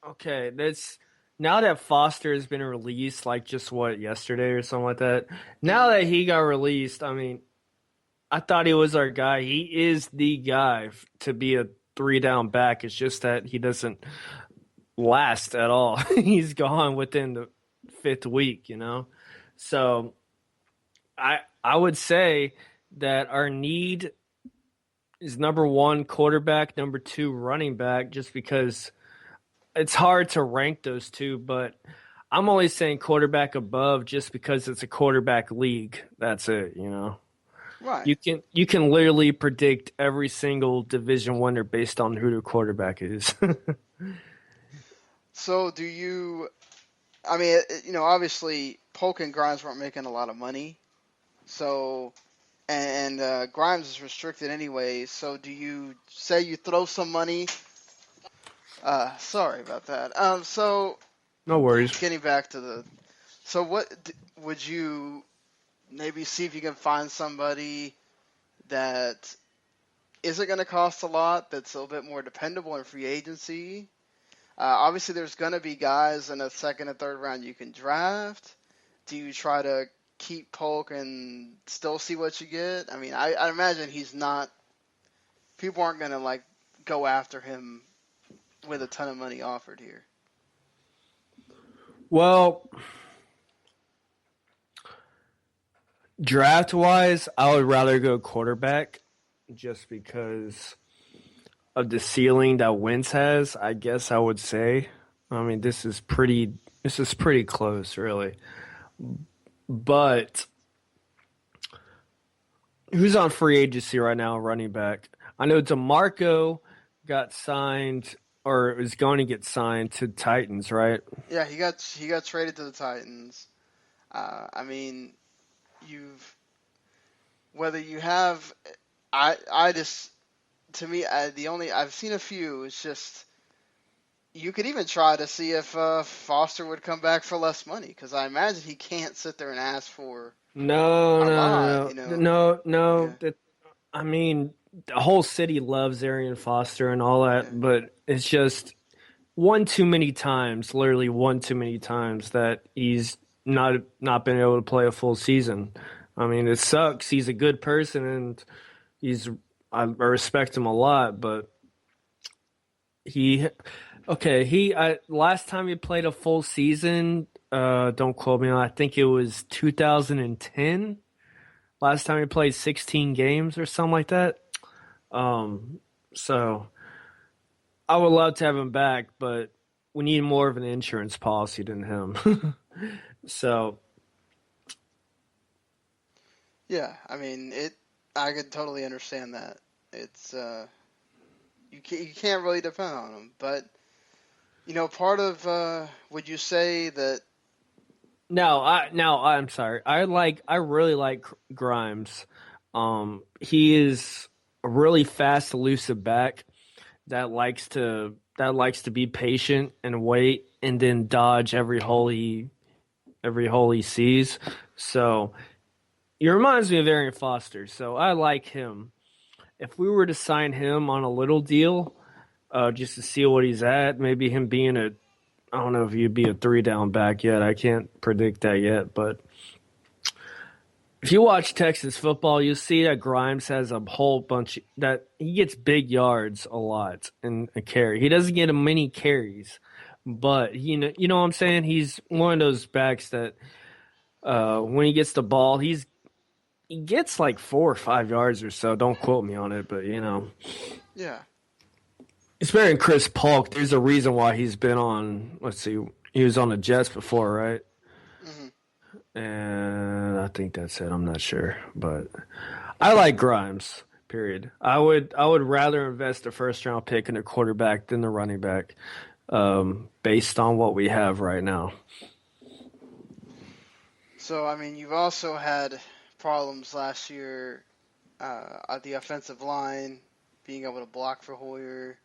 okay, now that Foster has been released, like just yesterday or something like that. Now that he got released, I mean, I thought he was our guy. He is the guy to be a 3-down back. It's just that he doesn't last at all. He's gone within the 5th week, So I would say that our need is number 1 quarterback, number 2 running back, just because it's hard to rank those two, but I'm only saying quarterback above just because it's a quarterback league. That's it, Right. You can literally predict every single division winner based on who their quarterback is. So do you – I mean, obviously Polk and Grimes weren't making a lot of money. So – and Grimes is restricted anyway. So do you say you throw some money – sorry about that. No worries. Getting back to so what would you – maybe see if you can find somebody that isn't going to cost a lot, that's a little bit more dependable in free agency. Obviously, there's going to be guys in the second and third round you can draft. Do you try to keep Polk and still see what you get? I mean, I imagine he's not – people aren't going to, like, go after him with a ton of money offered here. Well, draft-wise, I would rather go quarterback just because of the ceiling that Wentz has, I guess I would say. I mean, this is pretty close, really. But who's on free agency right now, running back? I know DeMarco got signed or is going to get signed to Titans, right? Yeah, he got traded to the Titans. I mean, I've seen a few. It's just you could even try to see if Foster would come back for less money, because I imagine he can't sit there and ask for No. Yeah. I mean, the whole city loves Arian Foster and all that, but it's just literally one too many times that he's not been able to play a full season. I mean, it sucks. He's a good person, and I respect him a lot, but last time he played a full season, don't quote me on, I think it was 2010. Last time he played 16 games or something like that. So I would love to have him back, but we need more of an insurance policy than him. So Yeah, I mean, I could totally understand that. It's you can't really depend on him, but part of would you say that? No, I'm sorry. I really like Grimes. He is a really fast, elusive back that likes to be patient and wait and then dodge every hole he sees. So he reminds me of Arian Foster. So I like him. If we were to sign him on a little deal, just to see what he's at, maybe him being I don't know if he'd be a 3-down back yet. I can't predict that yet, but if you watch Texas football, you'll see that Grimes has a whole bunch that he gets big yards a lot in a carry. He doesn't get many carries, but you know what I'm saying? He's one of those backs that when he gets the ball, he gets like 4 or 5 yards or so. Don't quote me on it, but Yeah. It's better than Chris Polk. There's a reason why he's been on. Let's see, he was on the Jets before, right? Mm-hmm. And I think that's it. I'm not sure, but I like Grimes. Period. I would rather invest a first-round pick in a quarterback than the running back, based on what we have right now. So I mean, you've also had problems last year at the offensive line, being able to block for Hoyer.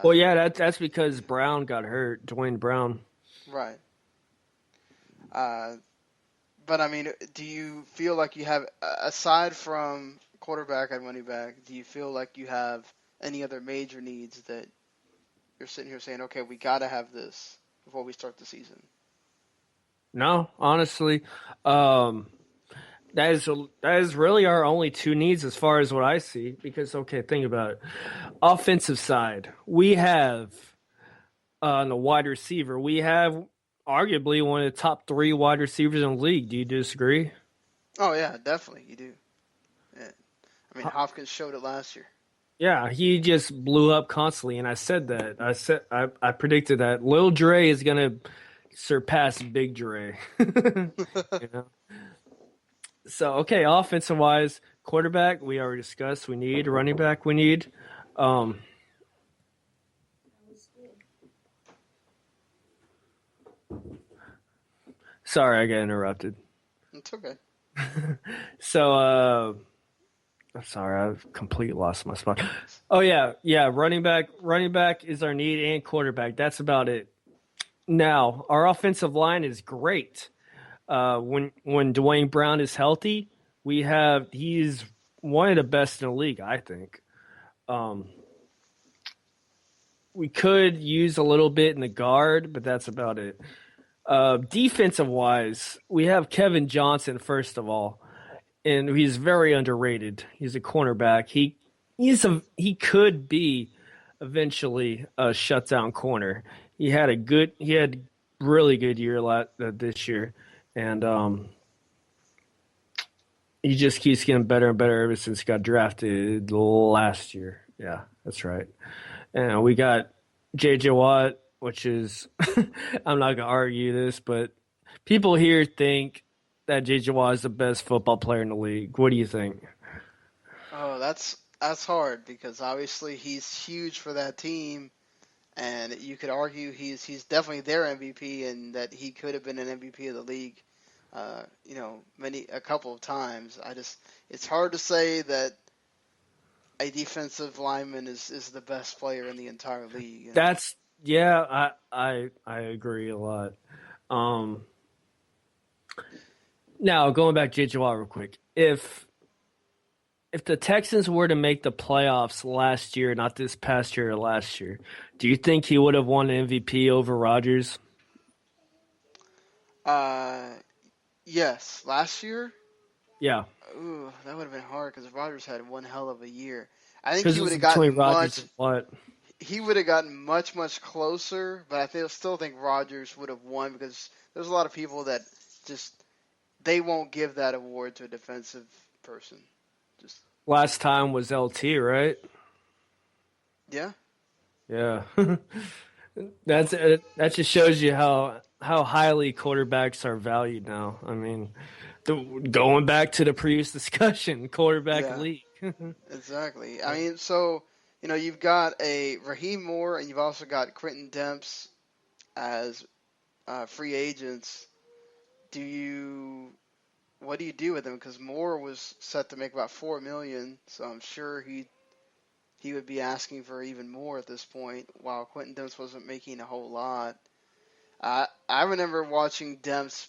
Well, yeah, that's because Brown got hurt, Dwayne Brown. Right. But, I mean, do you feel like you have, aside from quarterback and running back, do you feel like you have any other major needs that you're sitting here saying, okay, we got to have this before we start the season? No, honestly. That is really our only two needs as far as what I see. Because, okay, think about it. Offensive side, we have on the wide receiver, we have arguably one of the top 3 wide receivers in the league. Do you disagree? Oh, yeah, definitely. You do. Yeah. I mean, Hopkins showed it last year. Yeah, he just blew up constantly, and I said that. I predicted that Lil Dre is going to surpass Big Dre. So, okay, offensive-wise, quarterback, we already discussed. We need running back. We need sorry, I got interrupted. It's okay. So, I'm sorry, I've completely lost my spot. Oh, yeah, running back. Running back is our need, and quarterback. That's about it. Now, our offensive line is great. When Dwayne Brown is healthy, he's one of the best in the league, I think. We could use a little bit in the guard, but that's about it. Defensive wise, we have Kevin Johnson first of all, and he's very underrated. He's a cornerback. He could be eventually a shutdown corner. He had really good year this year, and he just keeps getting better and better ever since he got drafted last year. Yeah, that's right. And we got J.J. Watt, which is I'm not gonna argue this, but people here think that J.J. Watt is the best football player in the league. What do you think? Oh, that's hard because obviously he's huge for that team, and you could argue he's definitely their MVP and that he could have been an MVP of the league, a couple of times. It's hard to say that a defensive lineman is the best player in the entire league. I agree a lot. Now going back to J.J. Watt real quick, if the Texans were to make the playoffs last year, not this past year or last year, do you think he would have won an MVP over Rodgers? Yes, last year. Yeah. Ooh, that would have been hard because Rodgers had one hell of a year. I think he would have gotten He would have gotten much closer, but I still think Rodgers would have won because there's a lot of people that they won't give that award to a defensive person. Last time was LT, right? Yeah. Yeah. That just shows you how highly quarterbacks are valued now. I mean, going back to the previous discussion, quarterback elite. Exactly. I mean, so you've got a Raheem Moore and you've also got Quentin Demps as free agents. What do you do with them? Because Moore was set to make about $4 million, so I'm sure he would be asking for even more at this point, while Quentin Demps wasn't making a whole lot. I remember watching Demps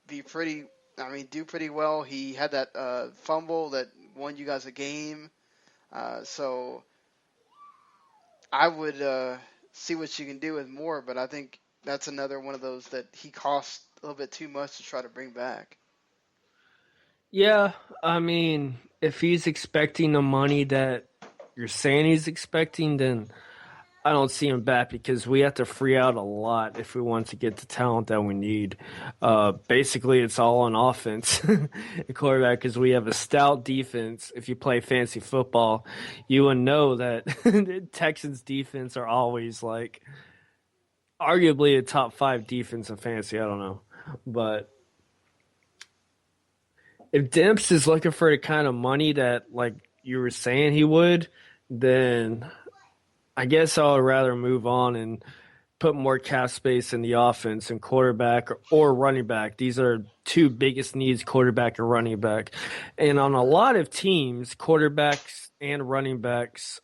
do pretty well. He had that fumble that won you guys a game. So I would see what you can do with Moore, but I think that's another one of those that he costs a little bit too much to try to bring back. Yeah, I mean, if he's expecting the money that you're saying he's expecting, then I don't see him back because we have to free out a lot if we want to get the talent that we need. Basically, it's all on offense and quarterback because we have a stout defense. If you play fantasy football, you would know that the Texans' defense are always arguably a top 5 defense in fantasy. I don't know. But if Demps is looking for the kind of money that, you were saying he would, then I guess I would rather move on and put more cap space in the offense and quarterback or running back. These are two biggest needs, quarterback and running back. And on a lot of teams, quarterbacks and running backs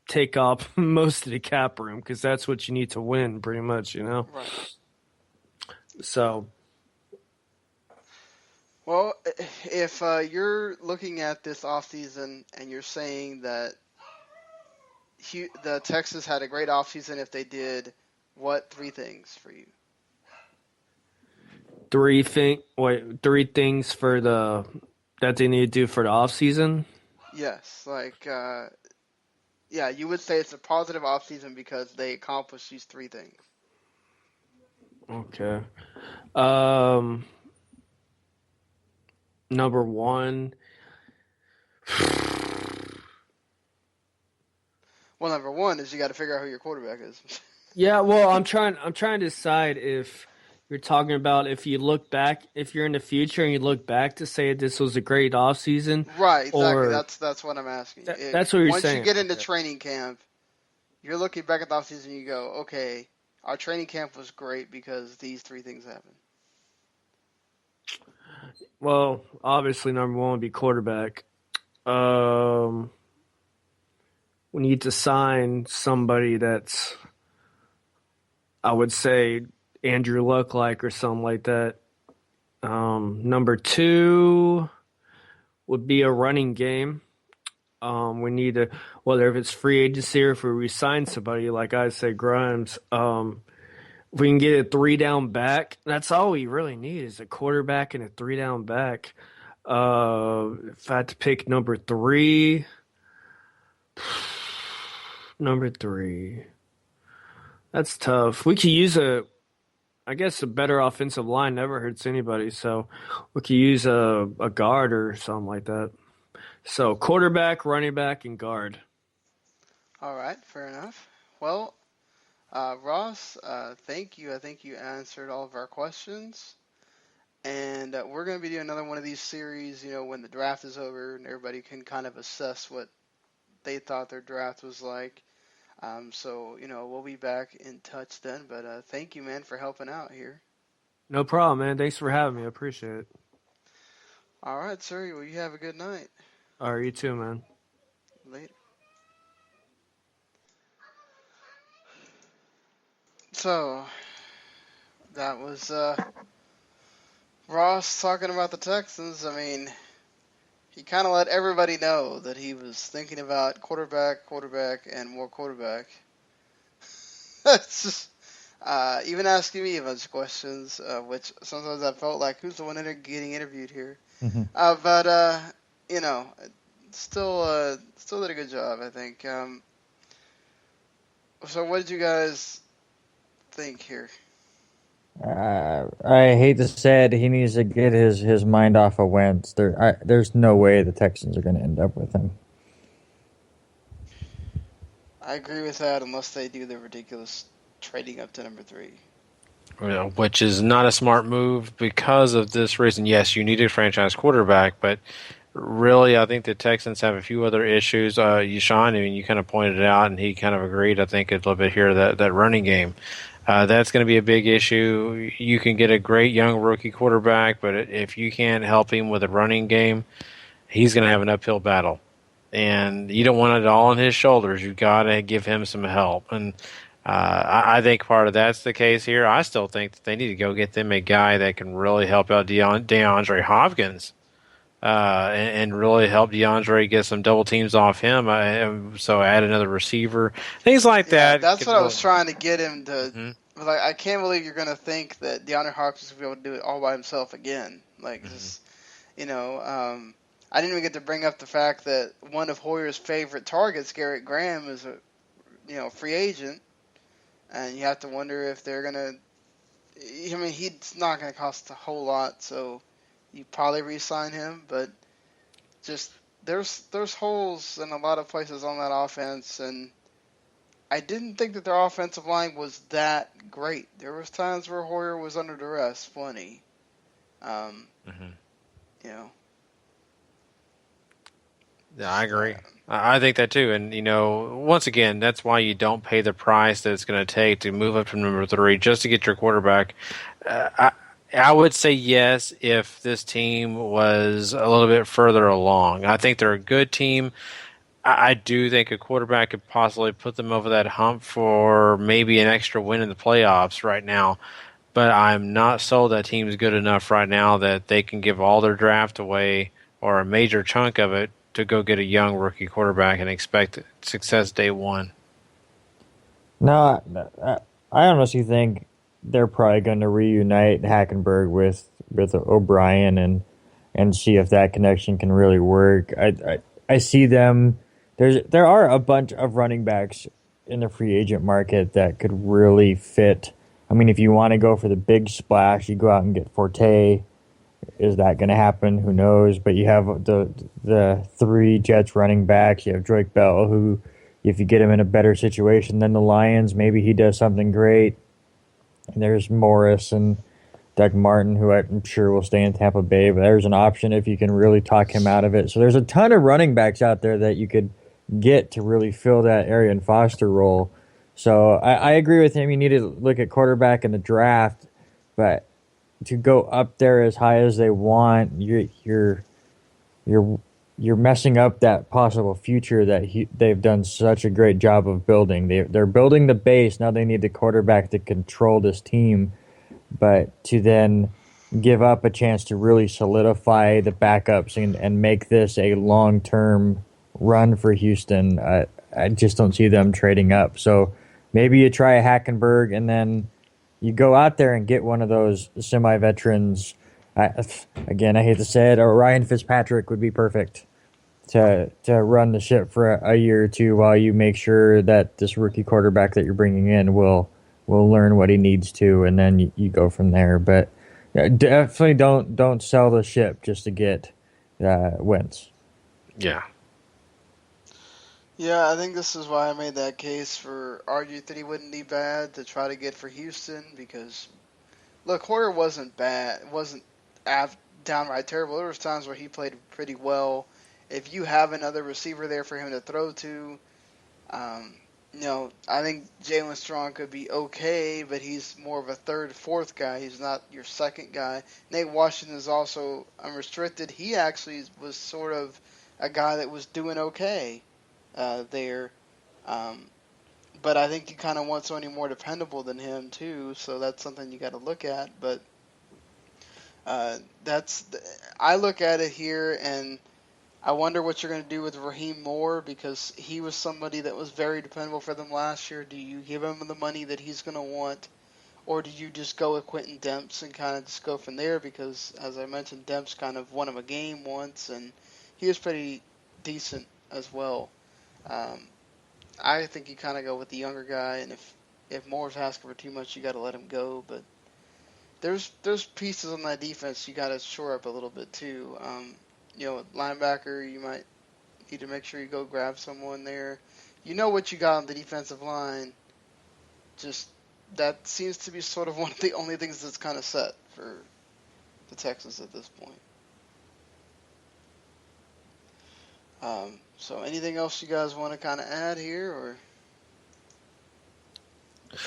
take up most of the cap room because that's what you need to win pretty much, Right. So... Well, if you're looking at this offseason and you're saying that the Texans had a great offseason if they did what 3 things for you? 3 things for that they need to do for the offseason? Yes, you would say it's a positive offseason because they accomplished these 3 things. Okay. Number 1. Well, number 1 is you got to figure out who your quarterback is. Yeah, well, I'm trying to decide if you're talking about if you look back, if you're in the future and you look back to say this was a great offseason. Right, exactly. That's what I'm asking. That's what you're saying. Once you get into training camp, you're looking back at the offseason and you go, okay, our training camp was great because these 3 things happened. Well, obviously, number 1 would be quarterback. We need to sign somebody that's, I would say, Andrew Luck-like or something like that. Number 2 would be a running game. We need to, whether if it's free agency or if we resign somebody, like I say, Grimes, if we can get a 3-down back, that's all we really need is a quarterback and a 3-down back. If I had to pick number 3, that's tough. We could use a better offensive line never hurts anybody, so we could use a guard or something like that. So quarterback, running back, and guard. All right, fair enough. Well, Ross, thank you. I think you answered all of our questions. And we're going to be doing another one of these series, when the draft is over and everybody can kind of assess what they thought their draft was like. So, we'll be back in touch then. But thank you, man, for helping out here. No problem, man. Thanks for having me. I appreciate it. All right, sir. Well, you have a good night. All right, you too, man. Later. So, that was Ross talking about the Texans. I mean, he kind of let everybody know that he was thinking about quarterback, and more quarterback. It's just, even asking me a bunch of questions, which sometimes I felt like, who's the one getting interviewed here? Mm-hmm. But still did a good job, I think. So what did you guys think here? I hate to say it, he needs to get his mind off of Wentz. There's no way the Texans are going to end up with him. I agree with that, unless they do the ridiculous trading up to number 3. Which is not a smart move because of this reason. Yes, you need a franchise quarterback, but really, I think the Texans have a few other issues. Sean, you kind of pointed it out, and he kind of agreed, I think, a little bit here, that running game. That's going to be a big issue. You can get a great young rookie quarterback, but if you can't help him with a running game, he's going to have an uphill battle. And you don't want it all on his shoulders. You've got to give him some help. And I think part of that's the case here. I still think that they need to go get them a guy that can really help out DeAndre Hopkins and really help DeAndre get some double teams off him. So add another receiver, things like that. That's what I was trying to get him to. Mm-hmm. Like, I can't believe you're going to think that DeAndre Hopkins will be able to do it all by himself again. Like, just, I didn't even get to bring up the fact that one of Hoyer's favorite targets, Garrett Graham, is a free agent, and you have to wonder if they're gonna. I mean, he's not gonna cost a whole lot, so you probably re-sign him. But just there's holes in a lot of places on that offense, and I didn't think that their offensive line was that great. There was times where Hoyer was under duress, plenty. Yeah, I agree. I think that too. And, once again, that's why you don't pay the price that it's going to take to move up to number 3 just to get your quarterback. I would say yes if this team was a little bit further along. I think they're a good team. I do think a quarterback could possibly put them over that hump for maybe an extra win in the playoffs right now. But I'm not sold that team's good enough right now that they can give all their draft away or a major chunk of it to go get a young rookie quarterback and expect success day one. No, I honestly think they're probably going to reunite Hackenberg with O'Brien and see if that connection can really work. I see them. There are a bunch of running backs in the free agent market that could really fit. I mean, if you want to go for the big splash, you go out and get Forte. Is that going to happen? Who knows? But you have the 3 Jets running backs. You have Drake Bell, who, if you get him in a better situation than the Lions, maybe he does something great. And there's Morris and Doug Martin, who I'm sure will stay in Tampa Bay. But there's an option if you can really talk him out of it. So there's a ton of running backs out there that you could get to really fill that Arian Foster role. So I agree with him. You need to look at quarterback in the draft, but to go up there as high as they want, you're messing up that possible future that they've done such a great job of building. They're building the base. Now they need the quarterback to control this team, but to then give up a chance to really solidify the backups and make this a long-term run for Houston. I just don't see them trading up. So maybe you try a Hackenberg and then you go out there and get one of those semi-veterans. Again, I hate to say it, or Ryan Fitzpatrick would be perfect to run the ship for a year or two while you make sure that this rookie quarterback that you're bringing in will learn what he needs to, and then you go from there. But definitely don't sell the ship just to get wins. Yeah. Yeah, I think this is why I made that case for argued that he wouldn't be bad to try to get for Houston, because look, Hoyer wasn't bad, wasn't downright terrible. There was times where he played pretty well. If you have another receiver there for him to throw to, I think Jalen Strong could be okay, but he's more of a third, fourth guy. He's not your second guy. Nate Washington is also unrestricted. He actually was sort of a guy that was doing okay there. But I think you kind of want somebody more dependable than him, too, so that's something you got to look at. But I look at it here, and I wonder what you're going to do with Raheem Moore, because he was somebody that was very dependable for them last year. Do you give him the money that he's going to want, or do you just go with Quentin Demps and kind of just go from there? Because, as I mentioned, Demps kind of won him a game once, and he was pretty decent as well. I think you kind of go with the younger guy, and if Moore's asking for too much, you got to let him go. But there's pieces on that defense you got to shore up a little bit too. Linebacker, you might need to make sure you go grab someone there. You know what you got on the defensive line. Just that seems to be sort of one of the only things that's kind of set for the Texans at this point. So anything else you guys want to kind of add here, or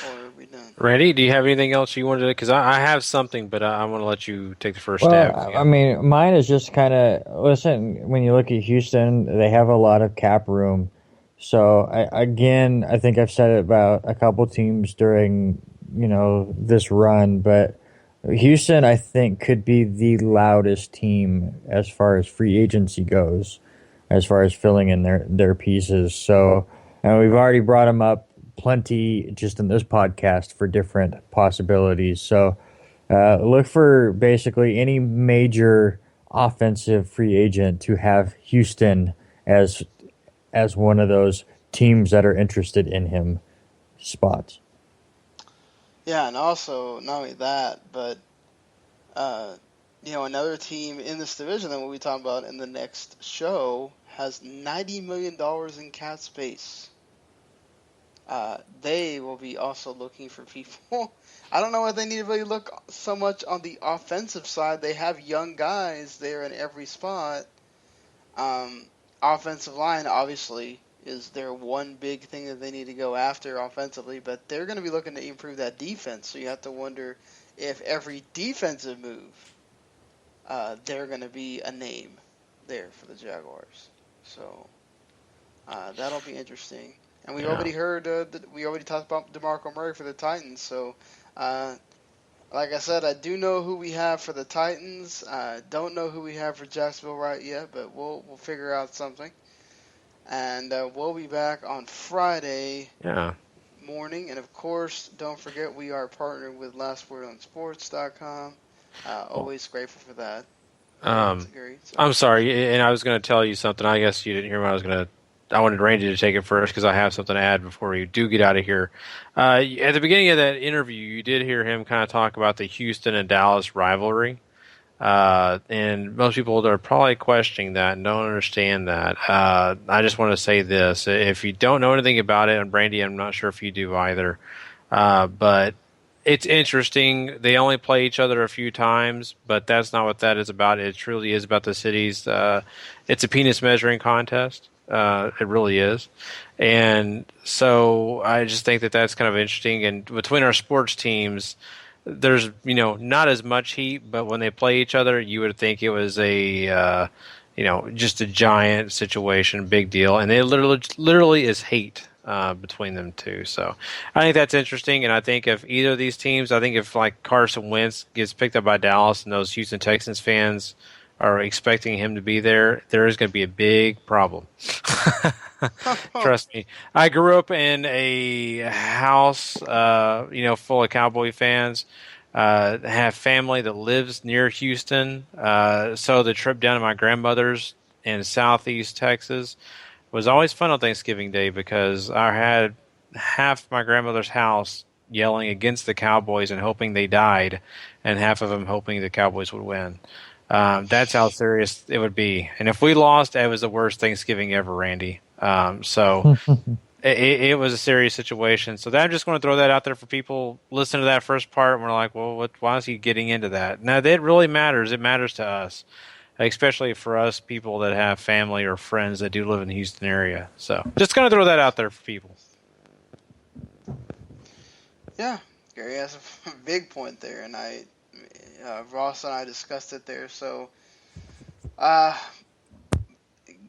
are we done? Randy, do you have anything else you wanted to? Because I have something, but I want to let you take the first stab. I mean, mine is just kind of, listen, when you look at Houston, they have a lot of cap room. So, I think I've said it about a couple teams during, this run, but Houston, I think, could be the loudest team as far as free agency goes, as far as filling in their pieces. So, and we've already brought them up plenty just in this podcast for different possibilities. So look for basically any major offensive free agent to have Houston as one of those teams that are interested in him spots. Yeah, and also not only that, but another team in this division that we'll be talking about in the next show has $90 million in cap space. They will be also looking for people. I don't know why they need to really look so much on the offensive side. They have young guys there in every spot. Offensive line, obviously, is their one big thing that they need to go after offensively, but they're going to be looking to improve that defense. So you have to wonder if every defensive move, they're going to be a name there for the Jaguars. So that'll be interesting. And we already heard, we already talked about DeMarco Murray for the Titans. So, like I said, I do know who we have for the Titans. Don't know who we have for Jacksonville right yet, but we'll figure out something. And we'll be back on Friday morning. And, of course, don't forget we are partnered with LastWordOnSports.com. Always grateful for that. I'm sorry, and I was going to tell you something. I guess you didn't hear what I wanted Randy to take it first because I have something to add before you do get out of here. At the beginning of that interview, you did hear him kind of talk about the Houston and Dallas rivalry. And most people are probably questioning that and don't understand that. I just want to say this. If you don't know anything about it, and Brandy, I'm not sure if you do either, but it's interesting. They only play each other a few times, but that's not what that is about. It truly is about the cities. It's a penis measuring contest. It really is. And so I just think that that's kind of interesting. And between our sports teams, there's, not as much heat, but when they play each other, you would think it was just a giant situation, big deal. And it literally is hate between them two. So I think that's interesting. And I think if either of these teams, I think if like Carson Wentz gets picked up by Dallas and those Houston Texans fans are expecting him to be there, there is going to be a big problem. Trust me. I grew up in a house, full of Cowboy fans. Have family that lives near Houston. So the trip down to my grandmother's in Southeast Texas was always fun on Thanksgiving Day because I had half my grandmother's house yelling against the Cowboys and hoping they died, and half of them hoping the Cowboys would win. That's how serious it would be. And if we lost, it was the worst Thanksgiving ever, Randy. So it was a serious situation. So I'm just going to throw that out there for people listening to that first part. And we're like, well, why is he getting into that? Now, that really matters. It matters to us, especially for us people that have family or friends that do live in the Houston area. So just going to throw that out there for people. Yeah, Gary has a big point there, and Ross and I discussed it there. So,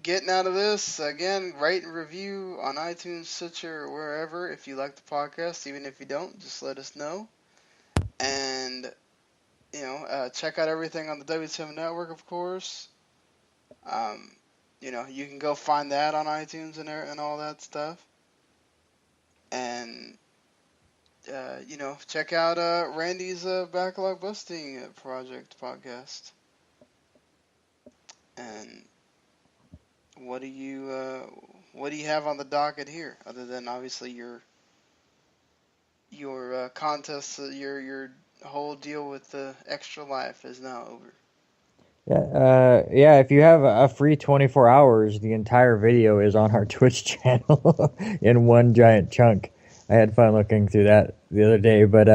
getting out of this, again, rate and review on iTunes, Stitcher, or wherever if you like the podcast. Even if you don't, just let us know. And, check out everything on the WTM Network, of course. You can go find that on iTunes and all that stuff. And, check out Randy's Backlog Busting Project podcast. And what do you have on the docket here, other than obviously your contest, your whole deal with the Extra Life is now over. Yeah. If you have a free 24 hours, the entire video is on our Twitch channel in one giant chunk. I had fun looking through that the other day, but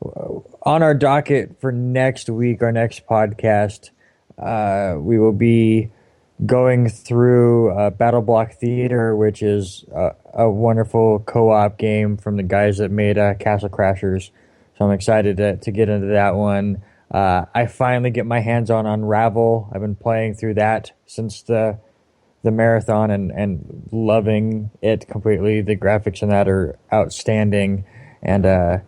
on our docket for next week, our next podcast, we will be going through Battle Block Theater, which is a wonderful co-op game from the guys that made Castle Crashers. So I'm excited to get into that one. I finally get my hands on Unravel. I've been playing through that since the marathon and loving it completely. The graphics in that are outstanding. And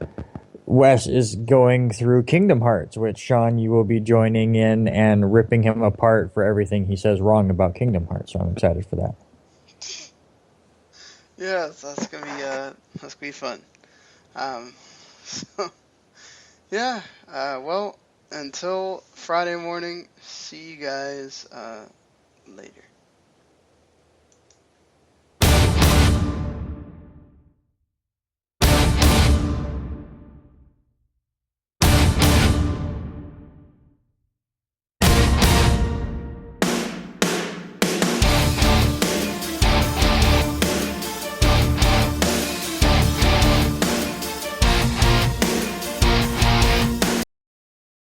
Wes is going through Kingdom Hearts, which, Sean, you will be joining in and ripping him apart for everything he says wrong about Kingdom Hearts. So I'm excited for that. Yeah, that's gonna be fun. Well, until Friday morning, see you guys later.